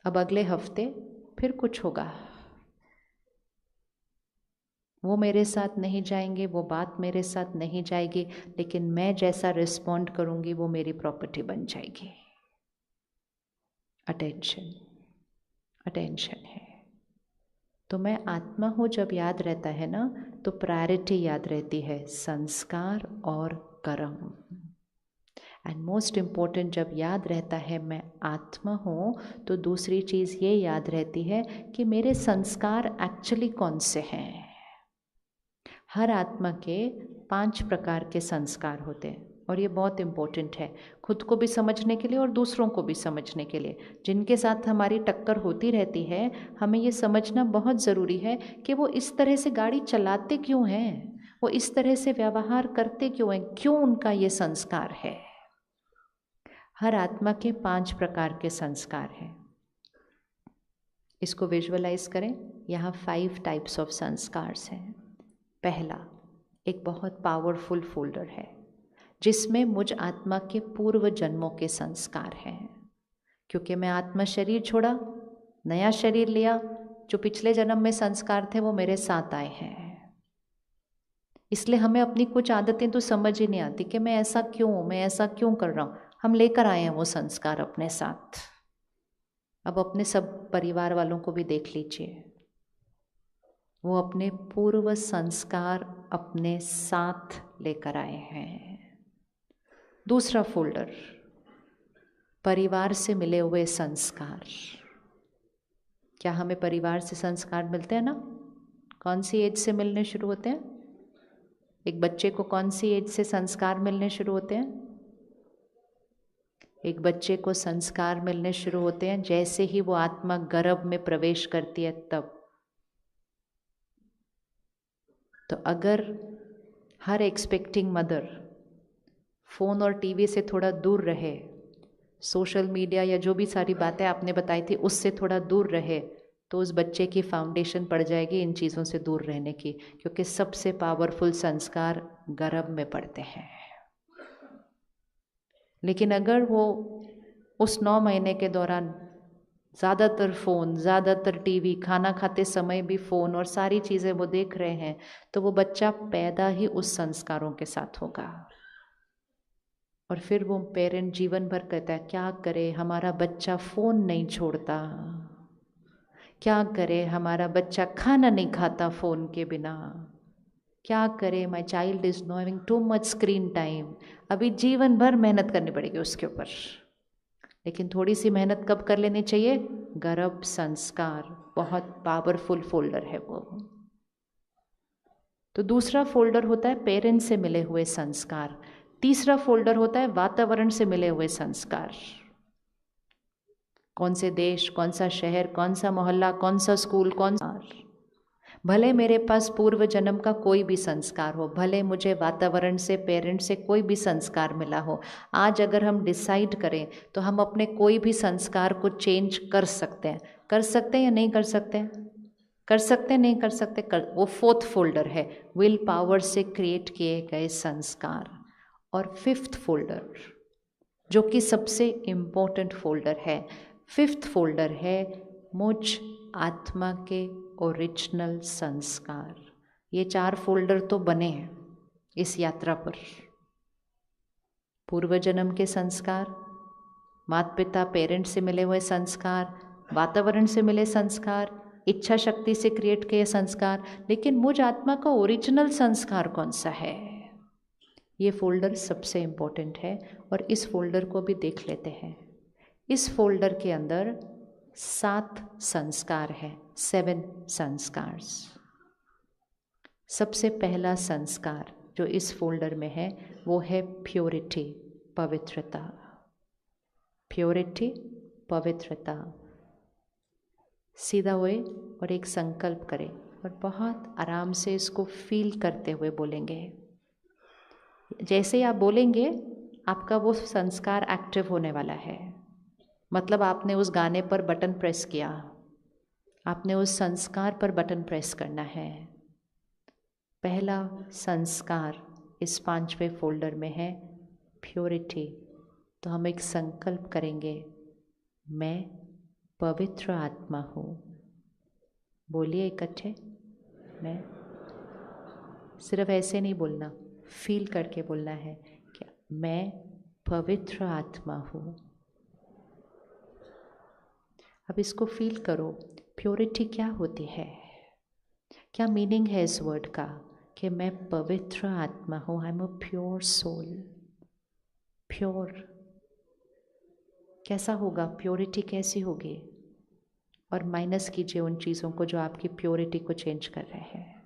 अब अगले हफ्ते फिर कुछ होगा, वो मेरे साथ नहीं जाएंगे, वो बात मेरे साथ नहीं जाएगी, लेकिन मैं जैसा रिस्पॉन्ड करूंगी वो मेरी प्रॉपर्टी बन जाएगी। अटेंशन, अटेंशन है। तो मैं आत्मा हूँ जब याद रहता है ना, तो प्रायोरिटी याद रहती है संस्कार और कर्म। एंड मोस्ट इम्पॉर्टेंट, जब याद रहता है मैं आत्मा हूँ, तो दूसरी चीज़ ये याद रहती है कि मेरे संस्कार एक्चुअली कौन से हैं। हर आत्मा के 5 प्रकार के संस्कार होते हैं, और ये बहुत इम्पोर्टेंट है खुद को भी समझने के लिए और दूसरों को भी समझने के लिए। जिनके साथ हमारी टक्कर होती रहती है, हमें ये समझना बहुत ज़रूरी है कि वो इस तरह से गाड़ी चलाते क्यों हैं, वो इस तरह से व्यवहार करते क्यों हैं, क्यों उनका ये संस्कार है। हर आत्मा के 5 प्रकार के संस्कार हैं। इसको विजुअलाइज करें। यहाँ 5 टाइप्स ऑफ संस्कार्स हैं। पहला, एक बहुत पावरफुल फोल्डर है जिसमें मुझ आत्मा के पूर्व जन्मों के संस्कार हैं। क्योंकि मैं आत्मा शरीर छोड़ा, नया शरीर लिया, जो पिछले जन्म में संस्कार थे वो मेरे साथ आए हैं। इसलिए हमें अपनी कुछ आदतें तो समझ ही नहीं आती कि मैं ऐसा क्यों कर रहा हूँ। हम लेकर आए हैं वो संस्कार अपने साथ। अब अपने सब परिवार वालों को भी देख लीजिए, वो अपने पूर्व संस्कार अपने साथ लेकर आए हैं। दूसरा फोल्डर, परिवार से मिले हुए संस्कार। क्या हमें परिवार से संस्कार मिलते हैं ना? कौन सी एज से मिलने शुरू होते हैं? एक बच्चे को कौन सी एज से संस्कार मिलने शुरू होते हैं? एक बच्चे को संस्कार मिलने शुरू होते हैं जैसे ही वो आत्मा गर्भ में प्रवेश करती है तब। तो अगर हर एक्सपेक्टिंग मदर फ़ोन और टीवी से थोड़ा दूर रहे, सोशल मीडिया या जो भी सारी बातें आपने बताई थी उससे थोड़ा दूर रहे, तो उस बच्चे की फाउंडेशन पड़ जाएगी इन चीज़ों से दूर रहने की, क्योंकि सबसे पावरफुल संस्कार गर्भ में पड़ते हैं। लेकिन अगर वो उस 9 महीने के दौरान ज़्यादातर फ़ोन, ज़्यादातर टीवी, खाना खाते समय भी फ़ोन और सारी चीज़ें वो देख रहे हैं, तो वो बच्चा पैदा ही उस संस्कारों के साथ होगा। और फिर वो पेरेंट जीवन भर कहता है, क्या करे हमारा बच्चा फ़ोन नहीं छोड़ता, क्या करे हमारा बच्चा खाना नहीं खाता फ़ोन के बिना, क्या करे my child is know having too much screen time. अभी जीवन भर मेहनत करनी पड़ेगी उसके ऊपर, लेकिन थोड़ी सी मेहनत कब कर लेनी चाहिए? गर्भ संस्कार बहुत पावरफुल फोल्डर है वो। तो दूसरा फोल्डर होता है पेरेंट्स से मिले हुए संस्कार। तीसरा फोल्डर होता है वातावरण से मिले हुए संस्कार। कौन से देश, कौन सा शहर, कौन सा मोहल्ला, कौन सा स्कूल, कौन सा, भले मेरे पास पूर्व जन्म का कोई भी संस्कार हो, भले मुझे वातावरण से, पेरेंट्स से कोई भी संस्कार मिला हो, आज अगर हम डिसाइड करें तो हम अपने कोई भी संस्कार को चेंज कर सकते हैं। कर सकते हैं या नहीं कर सकते? कर सकते नहीं कर सकते? वो फोर्थ फोल्डर है, विल पावर से क्रिएट किए गए संस्कार। और फिफ्थ फोल्डर जो कि सबसे इम्पोर्टेंट फोल्डर है, फिफ्थ फोल्डर है मुझ आत्मा के ओरिजिनल संस्कार। ये 4 फोल्डर तो बने हैं इस यात्रा पर। पूर्व जन्म के संस्कार, माता पिता पेरेंट्स से मिले हुए संस्कार, वातावरण से मिले संस्कार, इच्छा शक्ति से क्रिएट किए संस्कार। लेकिन मुझ आत्मा का ओरिजिनल संस्कार कौन सा है? ये फोल्डर सबसे इम्पोर्टेंट है और इस फोल्डर को भी देख लेते हैं। इस फोल्डर के अंदर 7 संस्कार है, 7 संस्कार्स। सबसे पहला संस्कार जो इस फोल्डर में है वो है प्योरिटी, पवित्रता। प्योरिटी, पवित्रता। सीधा हुए और एक संकल्प करें और बहुत आराम से इसको फील करते हुए बोलेंगे। जैसे ही आप बोलेंगे आपका वो संस्कार एक्टिव होने वाला है। मतलब आपने उस गाने पर बटन प्रेस किया, आपने उस संस्कार पर बटन प्रेस करना है। पहला संस्कार इस 5वें फोल्डर में है प्योरिटी। तो हम एक संकल्प करेंगे, मैं पवित्र आत्मा हूँ। बोलिए इकट्ठे, मैं। सिर्फ ऐसे नहीं बोलना, फील करके बोलना है कि मैं पवित्र आत्मा हूँ। अब इसको फील करो, प्योरिटी क्या होती है, क्या मीनिंग है इस वर्ड का कि मैं पवित्र आत्मा हूँ। I am a pure soul. Pure कैसा होगा, प्योरिटी कैसी होगी? और माइनस कीजिए उन चीज़ों को जो आपकी प्योरिटी को चेंज कर रहे हैं।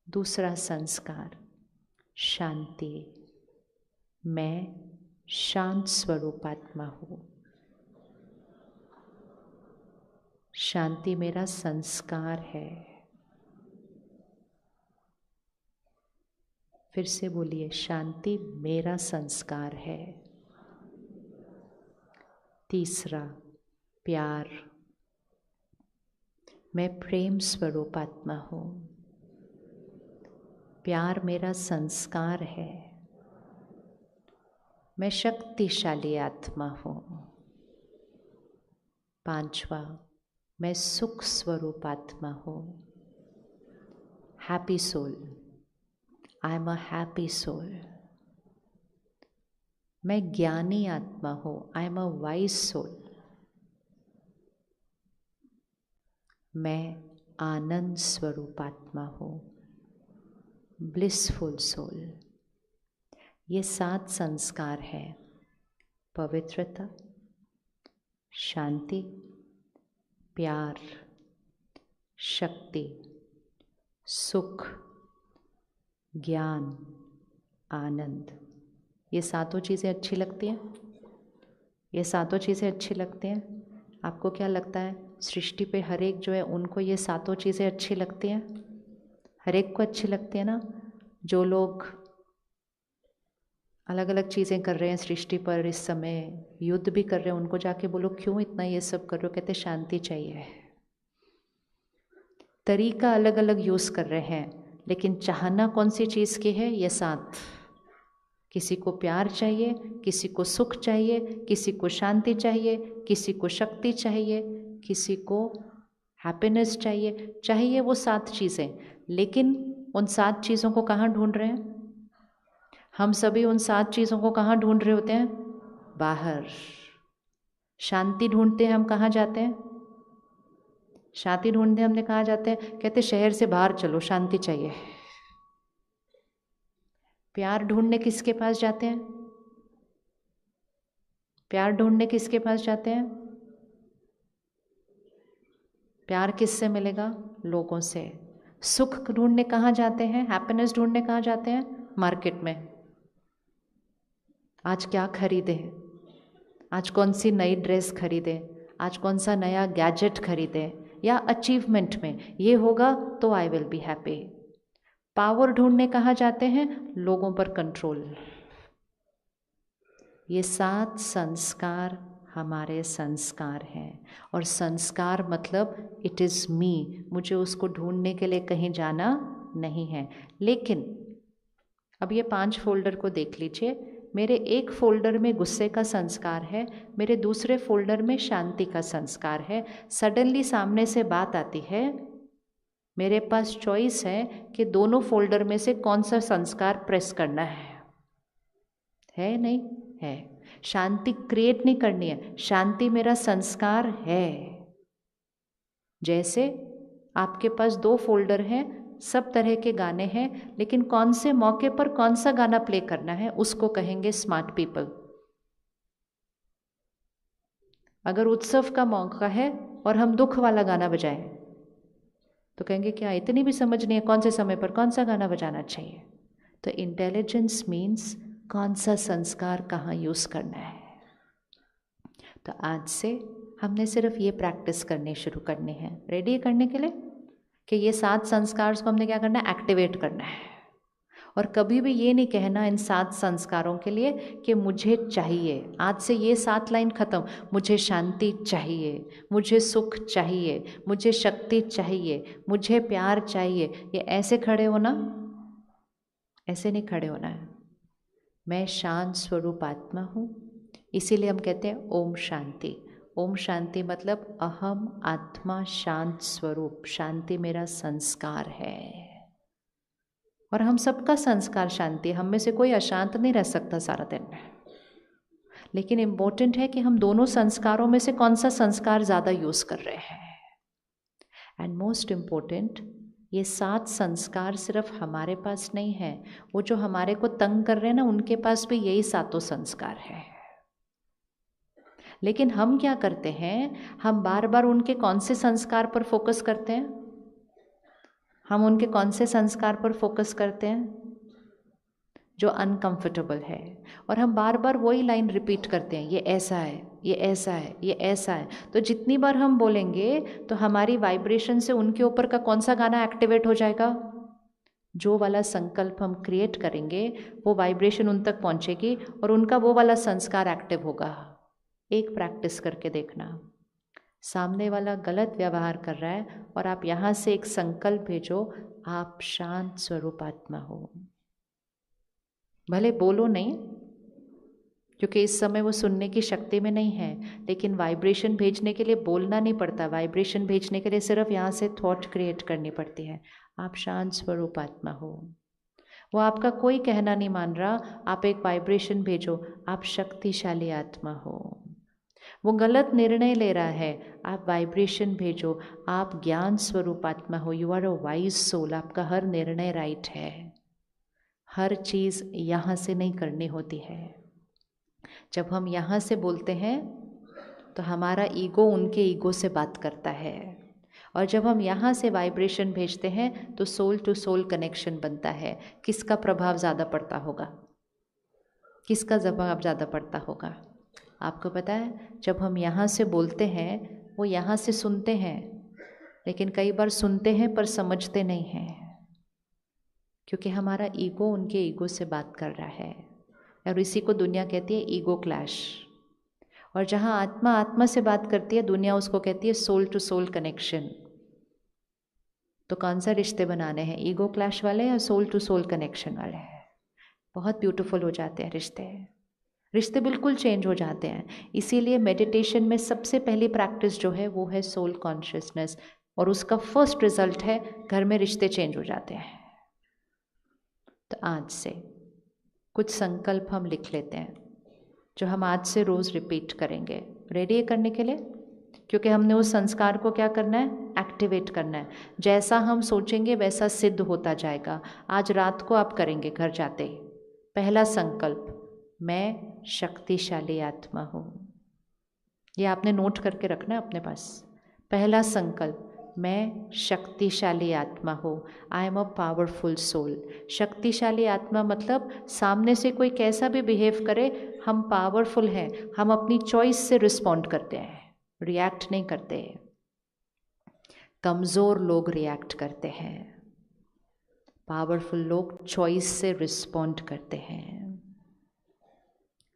दूसरा संस्कार शांति। मैं शांत स्वरूप आत्मा हूँ। शांति मेरा संस्कार है। फिर से बोलिए, शांति मेरा संस्कार है। तीसरा प्यार। मैं प्रेम स्वरूप आत्मा हूँ। प्यार मेरा संस्कार है। मैं शक्तिशाली आत्मा हूँ। 5वां, मैं सुख स्वरूप आत्मा हूँ। Happy soul. I am a happy soul. मैं ज्ञानी आत्मा हूँ। I am a wise soul. मैं आनंद स्वरूप आत्मा हूँ, ब्लिसफुल सोल। ये 7 संस्कार है, पवित्रता, शांति, प्यार, शक्ति, सुख, ज्ञान, आनंद, ये सातों चीज़ें अच्छी लगती हैं? ये सातों चीज़ें अच्छी लगती हैं? आपको क्या लगता है सृष्टि पे हर एक जो है उनको ये सातों चीज़ें अच्छी लगती हैं? हर एक को अच्छी लगती है ना? जो लोग अलग अलग चीज़ें कर रहे हैं सृष्टि पर इस समय, युद्ध भी कर रहे हैं, उनको जाके बोलो क्यों इतना ये सब कर रहे हो? कहते शांति चाहिए। तरीका अलग अलग यूज़ कर रहे हैं, लेकिन चाहना कौन सी चीज़ की है? ये सात। किसी को प्यार चाहिए, किसी को सुख चाहिए, किसी को शांति चाहिए, किसी को शक्ति चाहिए, किसी को हैप्पीनेस चाहिए वो सात चीज़ें। लेकिन उन सात चीज़ों को कहाँ ढूंढ रहे हैं? हम सभी उन सात चीज़ों को कहाँ ढूंढ रहे होते हैं? बाहर। शांति ढूंढते हैं हम कहाँ जाते हैं? शांति ढूंढते हमने कहाँ जाते हैं? कहते शहर से बाहर चलो, शांति चाहिए। प्यार ढूंढने किसके पास जाते हैं? प्यार ढूंढने किसके पास जाते हैं? प्यार किससे मिलेगा? लोगों से। सुख ढूंढने कहाँ जाते हैं? हैप्पीनेस ढूंढने कहाँ जाते हैं? मार्केट में। आज क्या खरीदे? आज कौन सी नई ड्रेस खरीदे? आज कौन सा नया गैजेट खरीदे? या अचीवमेंट में ये होगा तो I will be happy. Power ढूंढने कहाँ जाते हैं? लोगों पर कंट्रोल। ये सात संस्कार हमारे संस्कार हैं, और संस्कार मतलब इट इज़ मी, मुझे उसको ढूंढने के लिए कहीं जाना नहीं है। लेकिन अब ये 5 फोल्डर को देख लीजिए। मेरे एक फोल्डर में गुस्से का संस्कार है, मेरे दूसरे फोल्डर में शांति का संस्कार है। सडनली सामने से बात आती है, मेरे पास चॉइस है कि दोनों फोल्डर में से कौन सा संस्कार प्रेस करना है नहीं है। शांति क्रिएट नहीं करनी है, शांति मेरा संस्कार है। जैसे आपके पास 2 फोल्डर हैं, सब तरह के गाने हैं, लेकिन कौन से मौके पर कौन सा गाना प्ले करना है उसको कहेंगे स्मार्ट पीपल। अगर उत्सव का मौका है और हम दुख वाला गाना बजाएं तो कहेंगे क्या इतनी भी समझ नहीं है कौन से समय पर कौन सा गाना बजाना चाहिए? तो इंटेलिजेंस मीन्स कौन सा संस्कार कहाँ यूज़ करना है। तो आज से हमने सिर्फ ये प्रैक्टिस करनी शुरू करनी है। रेडी है करने के लिए कि ये 7 संस्कार को हमने क्या करना है? एक्टिवेट करना है। और कभी भी ये नहीं कहना इन 7 संस्कारों के लिए कि मुझे चाहिए। आज से ये 7 लाइन ख़त्म। मुझे शांति चाहिए, मुझे सुख चाहिए, मुझे शक्ति चाहिए, मुझे प्यार चाहिए। ये ऐसे खड़े होना, ऐसे नहीं खड़े होना है। मैं शांत स्वरूप आत्मा हूँ, इसीलिए हम कहते हैं ओम शांति। ओम शांति मतलब अहम आत्मा शांत स्वरूप। शांति मेरा संस्कार है, और हम सबका संस्कार शांति है। हम में से कोई अशांत नहीं रह सकता सारा दिन। लेकिन इम्पोर्टेंट है कि हम दोनों संस्कारों में से कौन सा संस्कार ज़्यादा यूज़ कर रहे हैं। एंड मोस्ट इम्पोर्टेंट, ये 7 संस्कार सिर्फ हमारे पास नहीं है, वो जो हमारे को तंग कर रहे हैं ना, उनके पास भी यही 7 संस्कार है। लेकिन हम क्या करते हैं? हम बार बार उनके कौन से संस्कार पर फोकस करते हैं? हम उनके कौन से संस्कार पर फोकस करते हैं? जो अनकंफर्टेबल है। और हम बार बार वही लाइन रिपीट करते हैं, ये ऐसा है, ये ऐसा है, ये ऐसा है। तो जितनी बार हम बोलेंगे तो हमारी वाइब्रेशन से उनके ऊपर का कौन सा गाना एक्टिवेट हो जाएगा? जो वाला संकल्प हम क्रिएट करेंगे वो वाइब्रेशन उन तक पहुंचेगी और उनका वो वाला संस्कार एक्टिव होगा। एक प्रैक्टिस करके देखना, सामने वाला गलत व्यवहार कर रहा है और आप यहाँ से एक संकल्प भेजो, आप शांत स्वरूप आत्मा हो। भले बोलो नहीं, क्योंकि इस समय वो सुनने की शक्ति में नहीं है, लेकिन वाइब्रेशन भेजने के लिए बोलना नहीं पड़ता। वाइब्रेशन भेजने के लिए सिर्फ यहाँ से थॉट क्रिएट करनी पड़ती है, आप शांत स्वरूप आत्मा हो। वो आपका कोई कहना नहीं मान रहा, आप एक वाइब्रेशन भेजो, आप शक्तिशाली आत्मा हो। वो गलत निर्णय ले रहा है, आप वाइब्रेशन भेजो, आप ज्ञान स्वरूप आत्मा हो। You are a wise soul, आपका हर निर्णय राइट है। हर चीज़ यहाँ से नहीं करनी होती है। जब हम यहाँ से बोलते हैं तो हमारा ईगो उनके ईगो से बात करता है, और जब हम यहाँ से वाइब्रेशन भेजते हैं तो सोल टू सोल कनेक्शन बनता है। किसका प्रभाव ज़्यादा पड़ता होगा? किसका प्रभाव ज़्यादा पड़ता होगा? आपको पता है, जब हम यहाँ से बोलते हैं वो यहाँ से सुनते हैं, लेकिन कई बार सुनते हैं पर समझते नहीं हैं, क्योंकि हमारा ईगो उनके ईगो से बात कर रहा है, और इसी को दुनिया कहती है ईगो क्लैश। और जहाँ आत्मा आत्मा से बात करती है, दुनिया उसको कहती है सोल टू सोल कनेक्शन। तो कौन सा रिश्ते बनाने हैं, ईगो क्लैश वाले या सोल टू सोल कनेक्शन वाले? बहुत ब्यूटीफुल हो जाते हैं रिश्ते बिल्कुल चेंज हो जाते हैं। इसीलिए मेडिटेशन में सबसे पहली प्रैक्टिस जो है वो है सोल कॉन्शियसनेस, और उसका फर्स्ट रिजल्ट है घर में रिश्ते चेंज हो जाते हैं। तो आज से कुछ संकल्प हम लिख लेते हैं जो हम आज से रोज़ रिपीट करेंगे। रेडी है करने के लिए? क्योंकि हमने उस संस्कार को क्या करना है, एक्टिवेट करना है। जैसा हम सोचेंगे वैसा सिद्ध होता जाएगा। आज रात को आप करेंगे घर जाते ही। पहला संकल्प, मैं शक्तिशाली आत्मा हूँ। ये आपने नोट करके रखना है अपने पास। पहला संकल्प, मैं शक्तिशाली आत्मा हूँ। I am a powerful soul. शक्तिशाली आत्मा मतलब सामने से कोई कैसा भी बिहेव करे, हम पावरफुल हैं, हम अपनी चॉइस से रिस्पॉन्ड करते हैं, रिएक्ट नहीं करते। कमज़ोर लोग रिएक्ट करते हैं, पावरफुल लोग चॉइस से रिस्पॉन्ड करते हैं।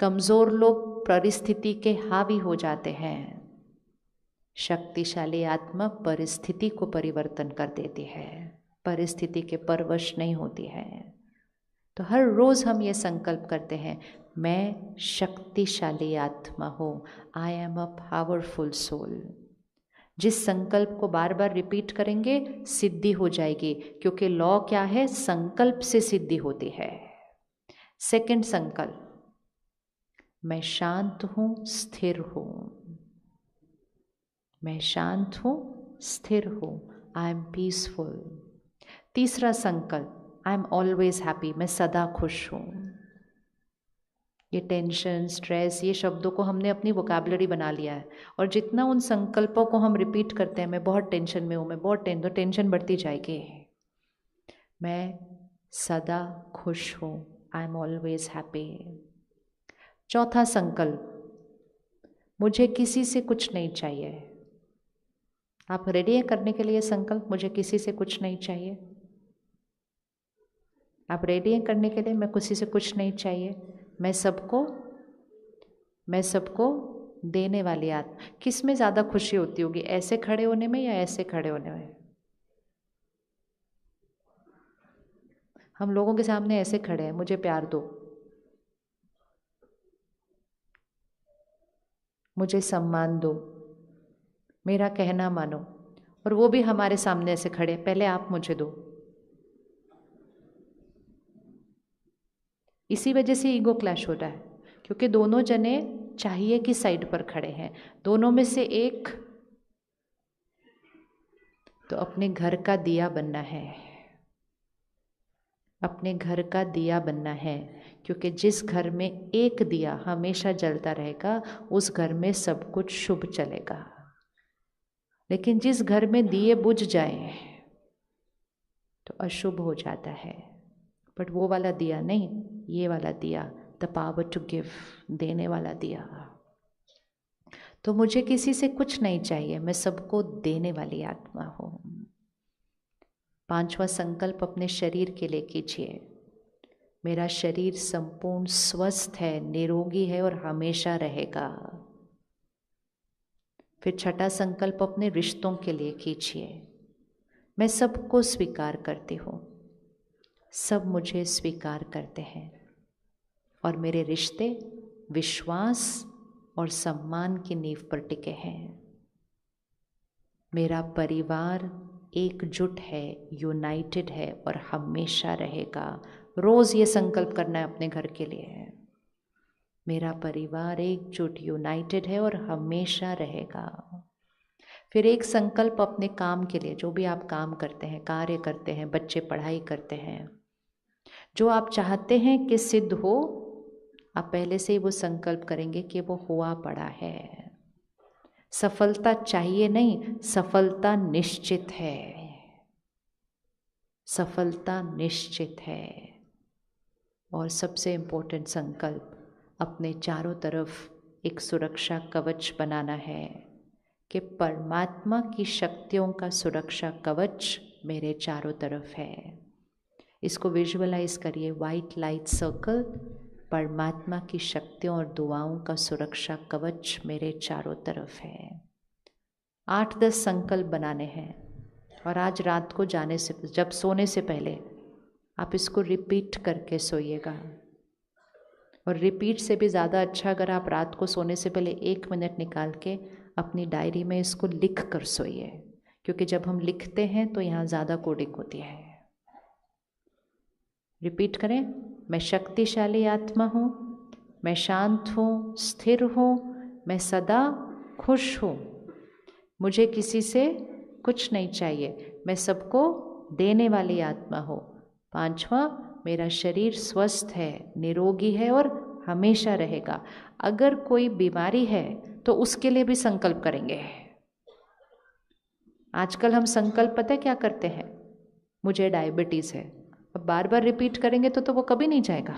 कमज़ोर लोग परिस्थिति के हावी हो जाते हैं, शक्तिशाली आत्मा परिस्थिति को परिवर्तन कर देती है, परिस्थिति के परवश नहीं होती है। तो हर रोज़ हम ये संकल्प करते हैं, मैं शक्तिशाली आत्मा हूँ, I am a powerful soul. जिस संकल्प को बार बार रिपीट करेंगे सिद्धि हो जाएगी, क्योंकि लॉ क्या है, संकल्प से सिद्धि होती है। सेकंड संकल्प, मैं शांत हूँ, स्थिर हूँ। मैं शांत हूँ, स्थिर हूँ, आई एम पीसफुल। तीसरा संकल्प, आई एम ऑलवेज हैप्पी। मैं सदा खुश हूँ। ये टेंशन, स्ट्रेस, ये शब्दों को हमने अपनी वोकैबुलरी बना लिया है, और जितना उन संकल्पों को हम रिपीट करते हैं, मैं बहुत टेंशन में हूँ, मैं बहुत टेंशन बढ़ती जाएगी। मैं सदा खुश हूँ, आई एम ऑलवेज हैप्पी। चौथा संकल्प, मुझे किसी से कुछ नहीं चाहिए। आप रेडी हैं करने के लिए संकल्प, मुझे किसी से कुछ नहीं चाहिए? आप रेडी हैं करने के लिए, मैं किसी से कुछ नहीं चाहिए, मैं सबको देने वाली आत्मा। किस में ज़्यादा खुशी होती होगी, ऐसे खड़े होने में या ऐसे खड़े होने में? हम लोगों के सामने ऐसे खड़े हैं, मुझे प्यार दो, मुझे सम्मान दो, मेरा कहना मानो, और वो भी हमारे सामने ऐसे खड़े, पहले आप मुझे दो। इसी वजह से ईगो क्लैश हो रहा है, क्योंकि दोनों जने चाहिए की साइड पर खड़े हैं। दोनों में से एक तो अपने घर का दिया बनना है, अपने घर का दिया बनना है, क्योंकि जिस घर में एक दिया हमेशा जलता रहेगा उस घर में सब कुछ शुभ चलेगा। लेकिन जिस घर में दिए बुझ जाए तो अशुभ हो जाता है। बट वो वाला दिया नहीं, ये वाला दिया, द पावर टू गिव, देने वाला दिया। तो मुझे किसी से कुछ नहीं चाहिए, मैं सबको देने वाली आत्मा हूँ। पांचवा संकल्प अपने शरीर के लिए कीजिए, मेरा शरीर संपूर्ण स्वस्थ है, निरोगी है और हमेशा रहेगा। फिर छठा संकल्प अपने रिश्तों के लिए कीजिए, मैं सबको स्वीकार करती हूँ, सब मुझे स्वीकार करते हैं, और मेरे रिश्ते विश्वास और सम्मान की नींव पर टिके हैं। मेरा परिवार एकजुट है, यूनाइटेड है और हमेशा रहेगा। रोज़ ये संकल्प करना है अपने घर के लिए, मेरा परिवार एकजुट, यूनाइटेड है और हमेशा रहेगा। फिर एक संकल्प अपने काम के लिए, जो भी आप काम करते हैं, कार्य करते हैं, बच्चे पढ़ाई करते हैं, जो आप चाहते हैं कि सिद्ध हो, आप पहले से ही वो संकल्प करेंगे कि वो हुआ पड़ा है। सफलता चाहिए नहीं, सफलता निश्चित है। सफलता निश्चित है। और सबसे इम्पोर्टेंट संकल्प, अपने चारों तरफ एक सुरक्षा कवच बनाना है कि परमात्मा की शक्तियों का सुरक्षा कवच मेरे चारों तरफ है। इसको विजुअलाइज करिए, वाइट लाइट सर्कल, परमात्मा की शक्तियों और दुआओं का सुरक्षा कवच मेरे चारों तरफ है। 8-10 संकल्प बनाने हैं और आज रात को जाने से, जब सोने से पहले आप इसको रिपीट करके सोइएगा। और रिपीट से भी ज़्यादा अच्छा, अगर आप रात को सोने से पहले 1 मिनट निकाल के अपनी डायरी में इसको लिख कर सोइए, क्योंकि जब हम लिखते हैं तो यहाँ ज़्यादा कोडिंग होती है। रिपीट करें, मैं शक्तिशाली आत्मा हूँ, मैं शांत हूँ, स्थिर हूँ, मैं सदा खुश हूँ, मुझे किसी से कुछ नहीं चाहिए, मैं सबको देने वाली आत्मा हूँ। 5वां, मेरा शरीर स्वस्थ है, निरोगी है और हमेशा रहेगा। अगर कोई बीमारी है तो उसके लिए भी संकल्प करेंगे। आजकल हम संकल्प पता है क्या करते हैं, मुझे डायबिटीज़ है, अब बार बार रिपीट करेंगे तो वो कभी नहीं जाएगा।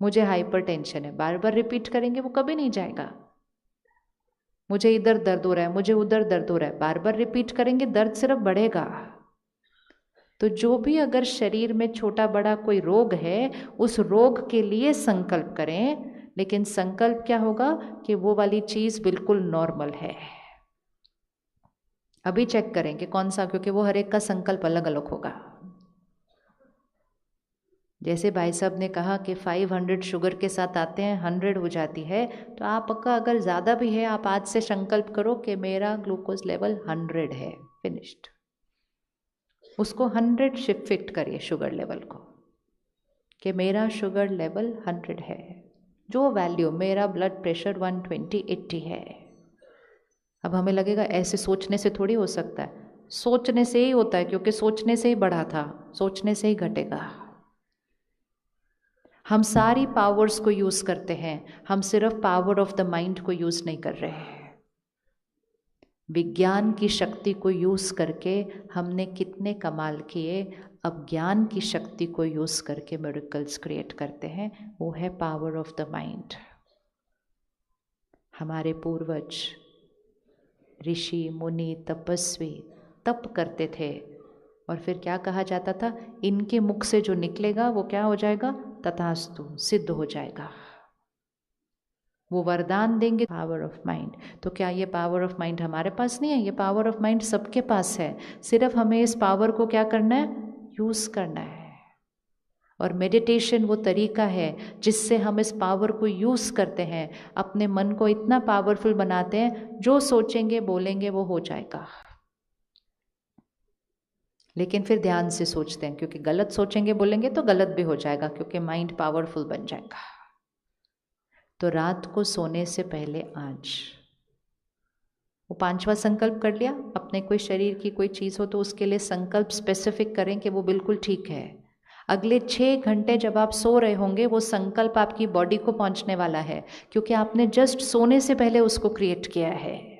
मुझे हाइपरटेंशन है, बार बार रिपीट करेंगे वो कभी नहीं जाएगा। मुझे इधर दर्द हो रहा है, मुझे उधर दर्द हो रहा है, बार बार रिपीट करेंगे दर्द सिर्फ बढ़ेगा। तो जो भी अगर शरीर में छोटा बड़ा कोई रोग है, उस रोग के लिए संकल्प करें, लेकिन संकल्प क्या होगा कि वो वाली चीज़ बिल्कुल नॉर्मल है। अभी चेक करें कि कौन सा, क्योंकि वो हर एक का संकल्प अलग अलग होगा। जैसे भाई साहब ने कहा कि 500 शुगर के साथ आते हैं, 100 हो जाती है, तो आपका अगर ज़्यादा भी है, आप आज से संकल्प करो कि मेरा ग्लूकोज लेवल 100 है, फिनिश्ड। उसको 100 शिफ्ट करिए शुगर लेवल को, कि मेरा शुगर लेवल 100 है, जो वैल्यू, मेरा ब्लड प्रेशर 120/80 है। अब हमें लगेगा ऐसे सोचने से थोड़ी हो सकता है, सोचने से ही होता है, क्योंकि सोचने से ही बढ़ा था, सोचने से ही घटेगा। हम सारी पावर्स को यूज़ करते हैं, हम सिर्फ पावर ऑफ द माइंड को यूज़ नहीं कर रहे हैं। विज्ञान की शक्ति को यूज़ करके हमने कितने कमाल किए, अब ज्ञान की शक्ति को यूज़ करके मिरेकल्स क्रिएट करते हैं, वो है पावर ऑफ द माइंड। हमारे पूर्वज ऋषि मुनि तपस्वी तप करते थे, और फिर क्या कहा जाता था, इनके मुख से जो निकलेगा वो क्या हो जाएगा, तथास्तु, सिद्ध हो जाएगा। वो वरदान देंगे, पावर ऑफ माइंड। तो क्या ये पावर ऑफ माइंड हमारे पास नहीं है? ये पावर ऑफ माइंड सबके पास है, सिर्फ हमें इस पावर को क्या करना है, यूज़ करना है। और मेडिटेशन वो तरीका है जिससे हम इस पावर को यूज़ करते हैं, अपने मन को इतना पावरफुल बनाते हैं, जो सोचेंगे बोलेंगे वो हो जाएगा। लेकिन फिर ध्यान से सोचते हैं, क्योंकि गलत सोचेंगे बोलेंगे तो गलत भी हो जाएगा, क्योंकि माइंड पावरफुल बन जाएगा। तो रात को सोने से पहले आज वो 5वां संकल्प कर लिया। अपने कोई शरीर की कोई चीज़ हो तो उसके लिए संकल्प स्पेसिफिक करें कि वो बिल्कुल ठीक है। अगले 6 घंटे जब आप सो रहे होंगे, वो संकल्प आपकी बॉडी को पहुंचने वाला है, क्योंकि आपने जस्ट सोने से पहले उसको क्रिएट किया है।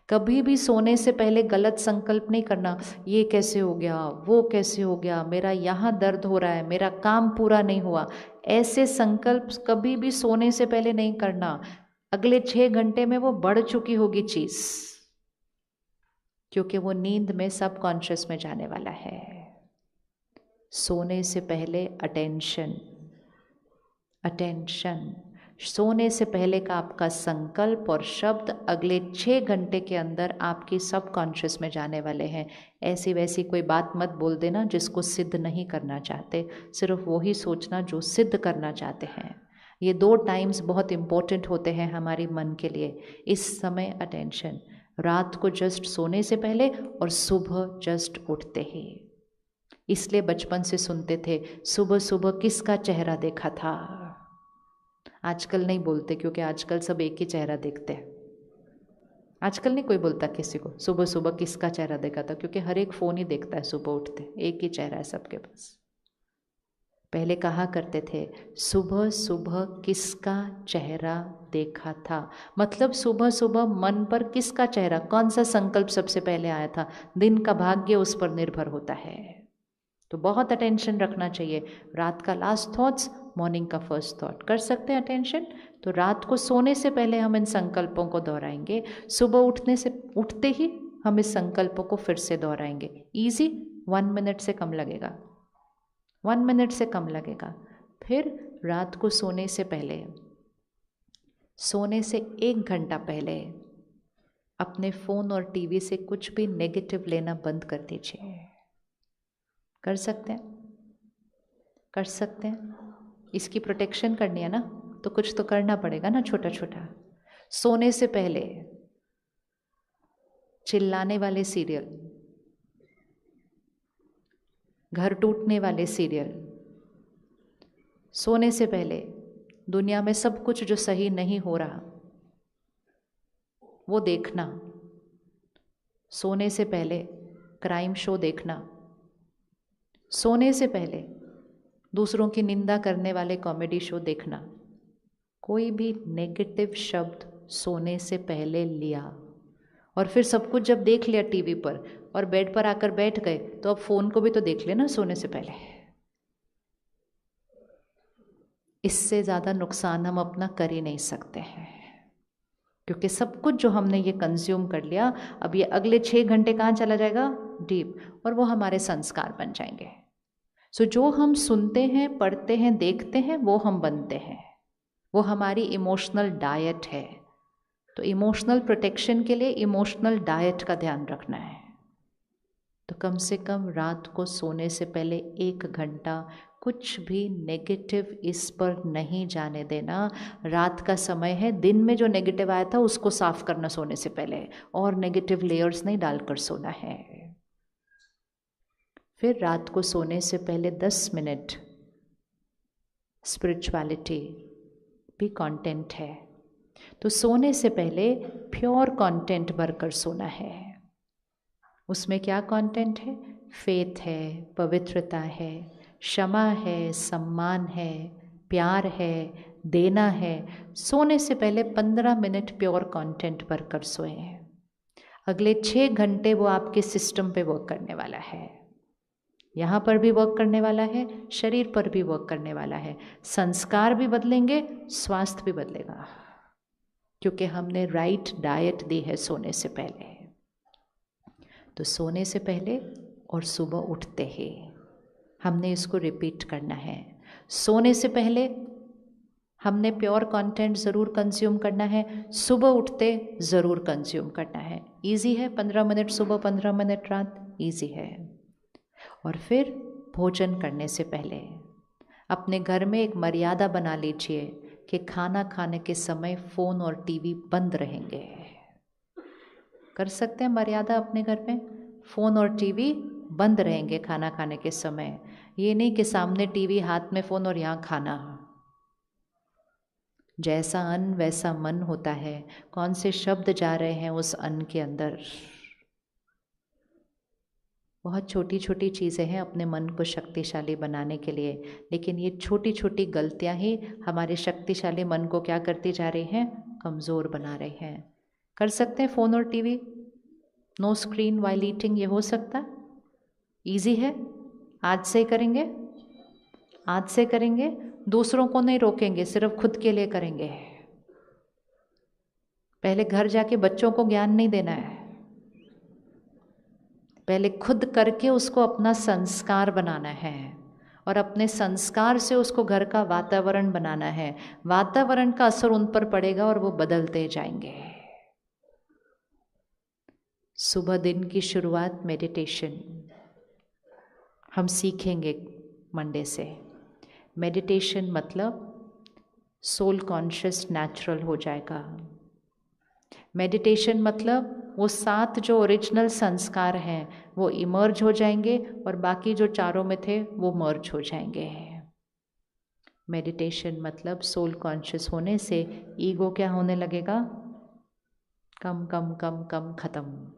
कभी भी सोने से पहले गलत संकल्प नहीं करना, ये कैसे हो गया, वो कैसे हो गया, मेरा यहाँ दर्द हो रहा है, मेरा काम पूरा नहीं हुआ। ऐसे संकल्प कभी भी सोने से पहले नहीं करना। अगले 6 घंटे में वो बढ़ चुकी होगी चीज़, क्योंकि वो नींद में सबकॉन्शियस में जाने वाला है। सोने से पहले अटेंशन, अटेंशन। सोने से पहले का आपका संकल्प और शब्द अगले 6 घंटे के अंदर आपकी सबकॉन्शियस में जाने वाले हैं। ऐसी वैसी कोई बात मत बोल देना जिसको सिद्ध नहीं करना चाहते, सिर्फ वही सोचना जो सिद्ध करना चाहते हैं। ये 2 टाइम्स बहुत इम्पोर्टेंट होते हैं हमारी मन के लिए। इस समय अटेंशन, रात को जस्ट सोने से पहले और सुबह जस्ट उठते ही। इसलिए बचपन से सुनते थे, सुबह सुबह किसका चेहरा देखा था। आजकल नहीं बोलते, क्योंकि आजकल सब एक ही चेहरा देखते हैं। आजकल नहीं कोई बोलता किसी को सुबह सुबह किसका चेहरा देखा था, क्योंकि हर एक फ़ोन ही देखता है सुबह उठते, एक ही चेहरा है सबके पास। पहले कहा करते थे, सुबह सुबह किसका चेहरा देखा था, मतलब सुबह सुबह मन पर किसका चेहरा, कौन सा संकल्प सबसे पहले आया था, दिन का भाग्य उस पर निर्भर होता है। तो बहुत अटेंशन रखना चाहिए। रात का लास्ट थॉट्स, मॉर्निंग का फर्स्ट थॉट, कर सकते हैं अटेंशन। तो रात को सोने से पहले हम इन संकल्पों को दोहराएंगे, सुबह उठते ही हम इस संकल्पों को फिर से दोहराएंगे। इजी, 1 मिनट से कम लगेगा, 1 मिनट से कम लगेगा। फिर रात को सोने से पहले, सोने से 1 घंटा पहले अपने फ़ोन और टीवी से कुछ भी नेगेटिव लेना बंद कर दीजिए। कर सकते हैं? कर सकते हैं। इसकी प्रोटेक्शन करनी है ना, तो कुछ तो करना पड़ेगा ना, छोटा छोटा। सोने से पहले चिल्लाने वाले सीरियल, घर टूटने वाले सीरियल, सोने से पहले दुनिया में सब कुछ जो सही नहीं हो रहा वो देखना, सोने से पहले क्राइम शो देखना, सोने से पहले दूसरों की निंदा करने वाले कॉमेडी शो देखना, कोई भी नेगेटिव शब्द सोने से पहले लिया और फिर सब कुछ जब देख लिया टीवी पर और बेड पर आकर बैठ गए, तो अब फोन को भी तो देख लेना सोने से पहले। इससे ज़्यादा नुकसान हम अपना कर ही नहीं सकते हैं, क्योंकि सब कुछ जो हमने ये कंज्यूम कर लिया, अब ये अगले 6 घंटे कहाँ चला जाएगा? डीप, और वो हमारे संस्कार बन जाएंगे। सो जो हम सुनते हैं, पढ़ते हैं, देखते हैं, वो हम बनते हैं, वो हमारी इमोशनल डाइट है। तो इमोशनल प्रोटेक्शन के लिए इमोशनल डाइट का ध्यान रखना है। तो कम से कम रात को सोने से पहले 1 घंटा कुछ भी नेगेटिव इस पर नहीं जाने देना। रात का समय है, दिन में जो नेगेटिव आया था उसको साफ करना सोने से पहले, और नेगेटिव लेयर्स नहीं डालकर सोना है। फिर रात को सोने से पहले 10 मिनट स्पिरिचुअलिटी भी कंटेंट है। तो सोने से पहले प्योर कंटेंट भरकर सोना है। उसमें क्या कंटेंट है? फेथ है, पवित्रता है, क्षमा है, सम्मान है, प्यार है, देना है। सोने से पहले 15 मिनट प्योर कंटेंट भरकर सोए। अगले 6 घंटे वो आपके सिस्टम पे वर्क करने वाला है, यहाँ पर भी वर्क करने वाला है, शरीर पर भी वर्क करने वाला है। संस्कार भी बदलेंगे, स्वास्थ्य भी बदलेगा, क्योंकि हमने राइट डाइट दी है सोने से पहले। तो सोने से पहले और सुबह उठते ही हमने इसको रिपीट करना है। सोने से पहले हमने प्योर कंटेंट ज़रूर कंज्यूम करना है, सुबह उठते ज़रूर कंज्यूम करना है। इजी है, 15 मिनट सुबह, 15 मिनट रात, इजी है। और फिर भोजन करने से पहले अपने घर में एक मर्यादा बना लीजिए कि खाना खाने के समय फ़ोन और टीवी बंद रहेंगे। कर सकते हैं मर्यादा अपने घर में, फ़ोन और टीवी बंद रहेंगे खाना खाने के समय। ये नहीं कि सामने टीवी, हाथ में फ़ोन और यहाँ खाना। जैसा अन्न वैसा मन होता है, कौन से शब्द जा रहे हैं उस अन्न के अंदर। बहुत छोटी छोटी चीज़ें हैं अपने मन को शक्तिशाली बनाने के लिए, लेकिन ये छोटी छोटी गलतियाँ ही हमारे शक्तिशाली मन को क्या करती जा रही हैं? कमज़ोर बना रही हैं। कर सकते हैं फ़ोन और TV, no screen while eating, ये हो सकता है, ईजी है। आज से करेंगे, आज से करेंगे, दूसरों को नहीं रोकेंगे, सिर्फ खुद के लिए करेंगे। पहले घर जाके बच्चों को ज्ञान नहीं देना है, पहले खुद करके उसको अपना संस्कार बनाना है, और अपने संस्कार से उसको घर का वातावरण बनाना है। वातावरण का असर उन पर पड़ेगा और वो बदलते जाएंगे। सुबह दिन की शुरुआत मेडिटेशन हम सीखेंगे मंडे से। मेडिटेशन मतलब सोल कॉन्शियस नेचुरल हो जाएगा। मेडिटेशन मतलब वो 7 जो ओरिजिनल संस्कार हैं वो इमर्ज हो जाएंगे, और बाकी जो चारों में थे वो मर्ज हो जाएंगे। मेडिटेशन मतलब सोल कॉन्शियस होने से ईगो क्या होने लगेगा? कम कम कम कम खत्म।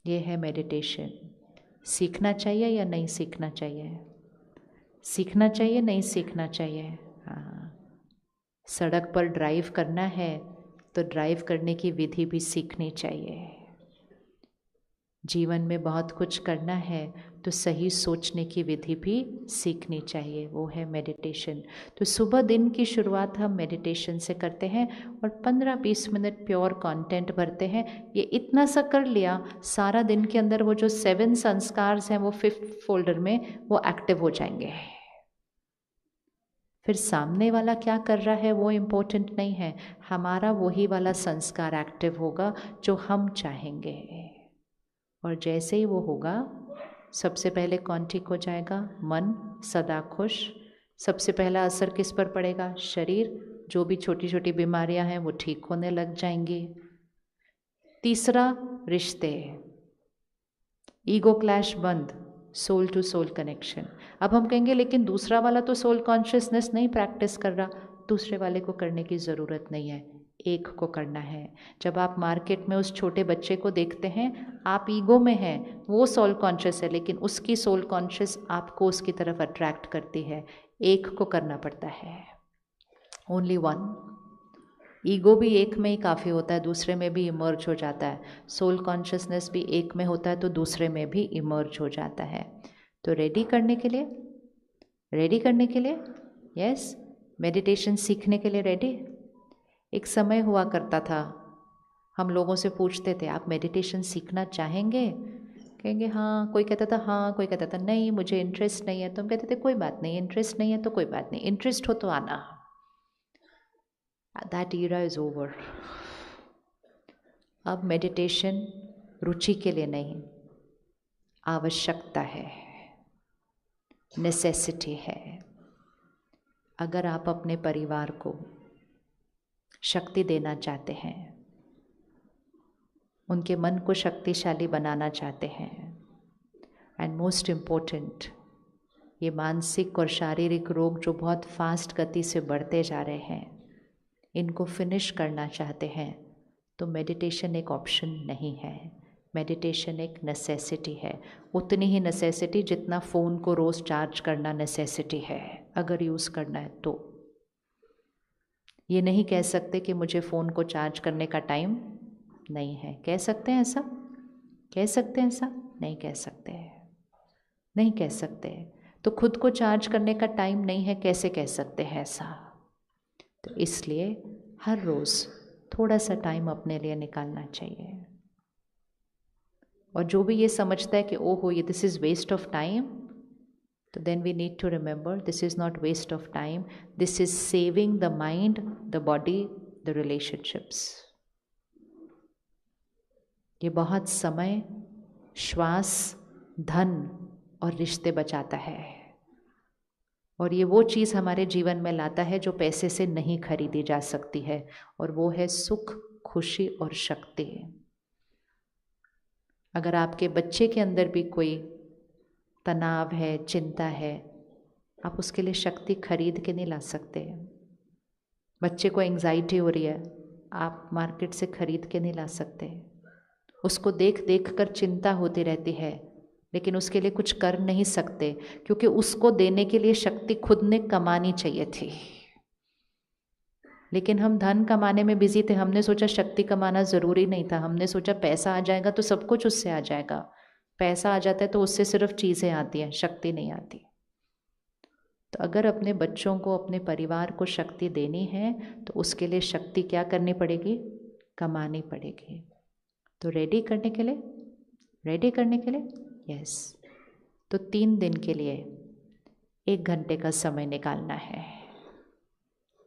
ये है मेडिटेशन। सीखना चाहिए या नहीं सीखना चाहिए? सीखना चाहिए, नहीं सीखना चाहिए? हाँ, सड़क पर ड्राइव करना है तो ड्राइव करने की विधि भी सीखनी चाहिए। जीवन में बहुत कुछ करना है तो सही सोचने की विधि भी सीखनी चाहिए, वो है मेडिटेशन। तो सुबह दिन की शुरुआत हम मेडिटेशन से करते हैं और 15-20 मिनट प्योर कंटेंट भरते हैं। ये इतना सा कर लिया, सारा दिन के अंदर वो जो 7 संस्कार हैं वो 5th फोल्डर में वो एक्टिव हो जाएंगे। फिर सामने वाला क्या कर रहा है वो इम्पोर्टेंट नहीं है, हमारा वही वाला संस्कार एक्टिव होगा जो हम चाहेंगे। और जैसे ही वो होगा, सबसे पहले कौन ठीक हो जाएगा? मन, सदा खुश। सबसे पहला असर किस पर पड़ेगा? शरीर। जो भी छोटी छोटी बीमारियां हैं वो ठीक होने लग जाएंगी। तीसरा, रिश्ते, ईगो क्लैश बंद, सोल टू सोल कनेक्शन। अब हम कहेंगे लेकिन दूसरा वाला तो सोल कॉन्शियसनेस नहीं प्रैक्टिस कर रहा। दूसरे वाले को करने की ज़रूरत नहीं है, एक को करना है। जब आप मार्केट में उस छोटे बच्चे को देखते हैं, आप ईगो में हैं, वो सोल कॉन्शियस है, लेकिन उसकी सोल कॉन्शियस आपको उसकी तरफ अट्रैक्ट करती है। एक को करना पड़ता है, ओनली वन। ईगो भी एक में ही काफ़ी होता है, दूसरे में भी इमर्ज हो जाता है। सोल कॉन्शियसनेस भी एक में होता है तो दूसरे में भी इमर्ज हो जाता है। तो रेडी करने के लिए, रेडी करने के लिए, यस, मेडिटेशन सीखने के लिए रेडी। एक समय हुआ करता था, हम लोगों से पूछते थे आप मेडिटेशन सीखना चाहेंगे? कहेंगे हाँ, कोई कहता था हाँ, कोई कहता था नहीं मुझे इंटरेस्ट नहीं है। तो हम कहते थे कोई बात नहीं, इंटरेस्ट नहीं है तो कोई बात नहीं, इंटरेस्ट हो तो आना। That era is over. अब मेडिटेशन रुचि के लिए नहीं, आवश्यकता है, नेसेसिटी है। अगर आप अपने परिवार को शक्ति देना चाहते हैं, उनके मन को शक्तिशाली बनाना चाहते हैं, एंड मोस्ट इम्पोर्टेंट, ये मानसिक और शारीरिक रोग जो बहुत फास्ट गति से बढ़ते जा रहे हैं, इनको फिनिश करना चाहते हैं, तो मेडिटेशन एक ऑप्शन नहीं है, मेडिटेशन एक नेसेसिटी है। उतनी ही नेसेसिटी जितना फ़ोन को रोज़ चार्ज करना नेसेसिटी है, अगर यूज़ करना है तो। ये नहीं कह सकते कि मुझे फ़ोन को चार्ज करने का टाइम नहीं है। कह सकते हैं ऐसा? कह सकते हैं ऐसा? नहीं कह सकते, नहीं कह सकते। तो खुद को चार्ज करने का टाइम नहीं है, कैसे कह सकते हैं ऐसा? तो इसलिए हर रोज़ थोड़ा सा टाइम अपने लिए निकालना चाहिए। और जो भी ये समझता है कि ओहो ये this is waste of time, तो then we need to remember this is not waste of time, this is saving the mind, the body, the relationships. ये बहुत समय, श्वास, धन और रिश्ते बचाता है, और ये वो चीज़ हमारे जीवन में लाता है जो पैसे से नहीं खरीदी जा सकती है, और वो है सुख, खुशी और शक्ति। अगर आपके बच्चे के अंदर भी कोई तनाव है, चिंता है, आप उसके लिए शक्ति खरीद के नहीं ला सकते। बच्चे को एंग्जाइटी हो रही है, आप मार्केट से खरीद के नहीं ला सकते। उसको देख देख कर चिंता होती रहती है, लेकिन उसके लिए कुछ कर नहीं सकते, क्योंकि उसको देने के लिए शक्ति खुद ने कमानी चाहिए थी। लेकिन हम धन कमाने में बिजी थे, हमने सोचा शक्ति कमाना ज़रूरी नहीं था। हमने सोचा पैसा आ जाएगा तो सब कुछ उससे आ जाएगा। पैसा आ जाता है तो उससे सिर्फ चीज़ें आती हैं, शक्ति नहीं आती। तो अगर अपने बच्चों को, अपने परिवार को शक्ति देनी है तो उसके लिए शक्ति क्या करनी पड़ेगी? कमानी पड़ेगी। तो रेडी करने के लिए, रेडी करने के लिए, यस, तो 3 दिन के लिए 1 घंटे का समय निकालना है।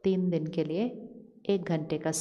3 दिन के लिए 1 घंटे का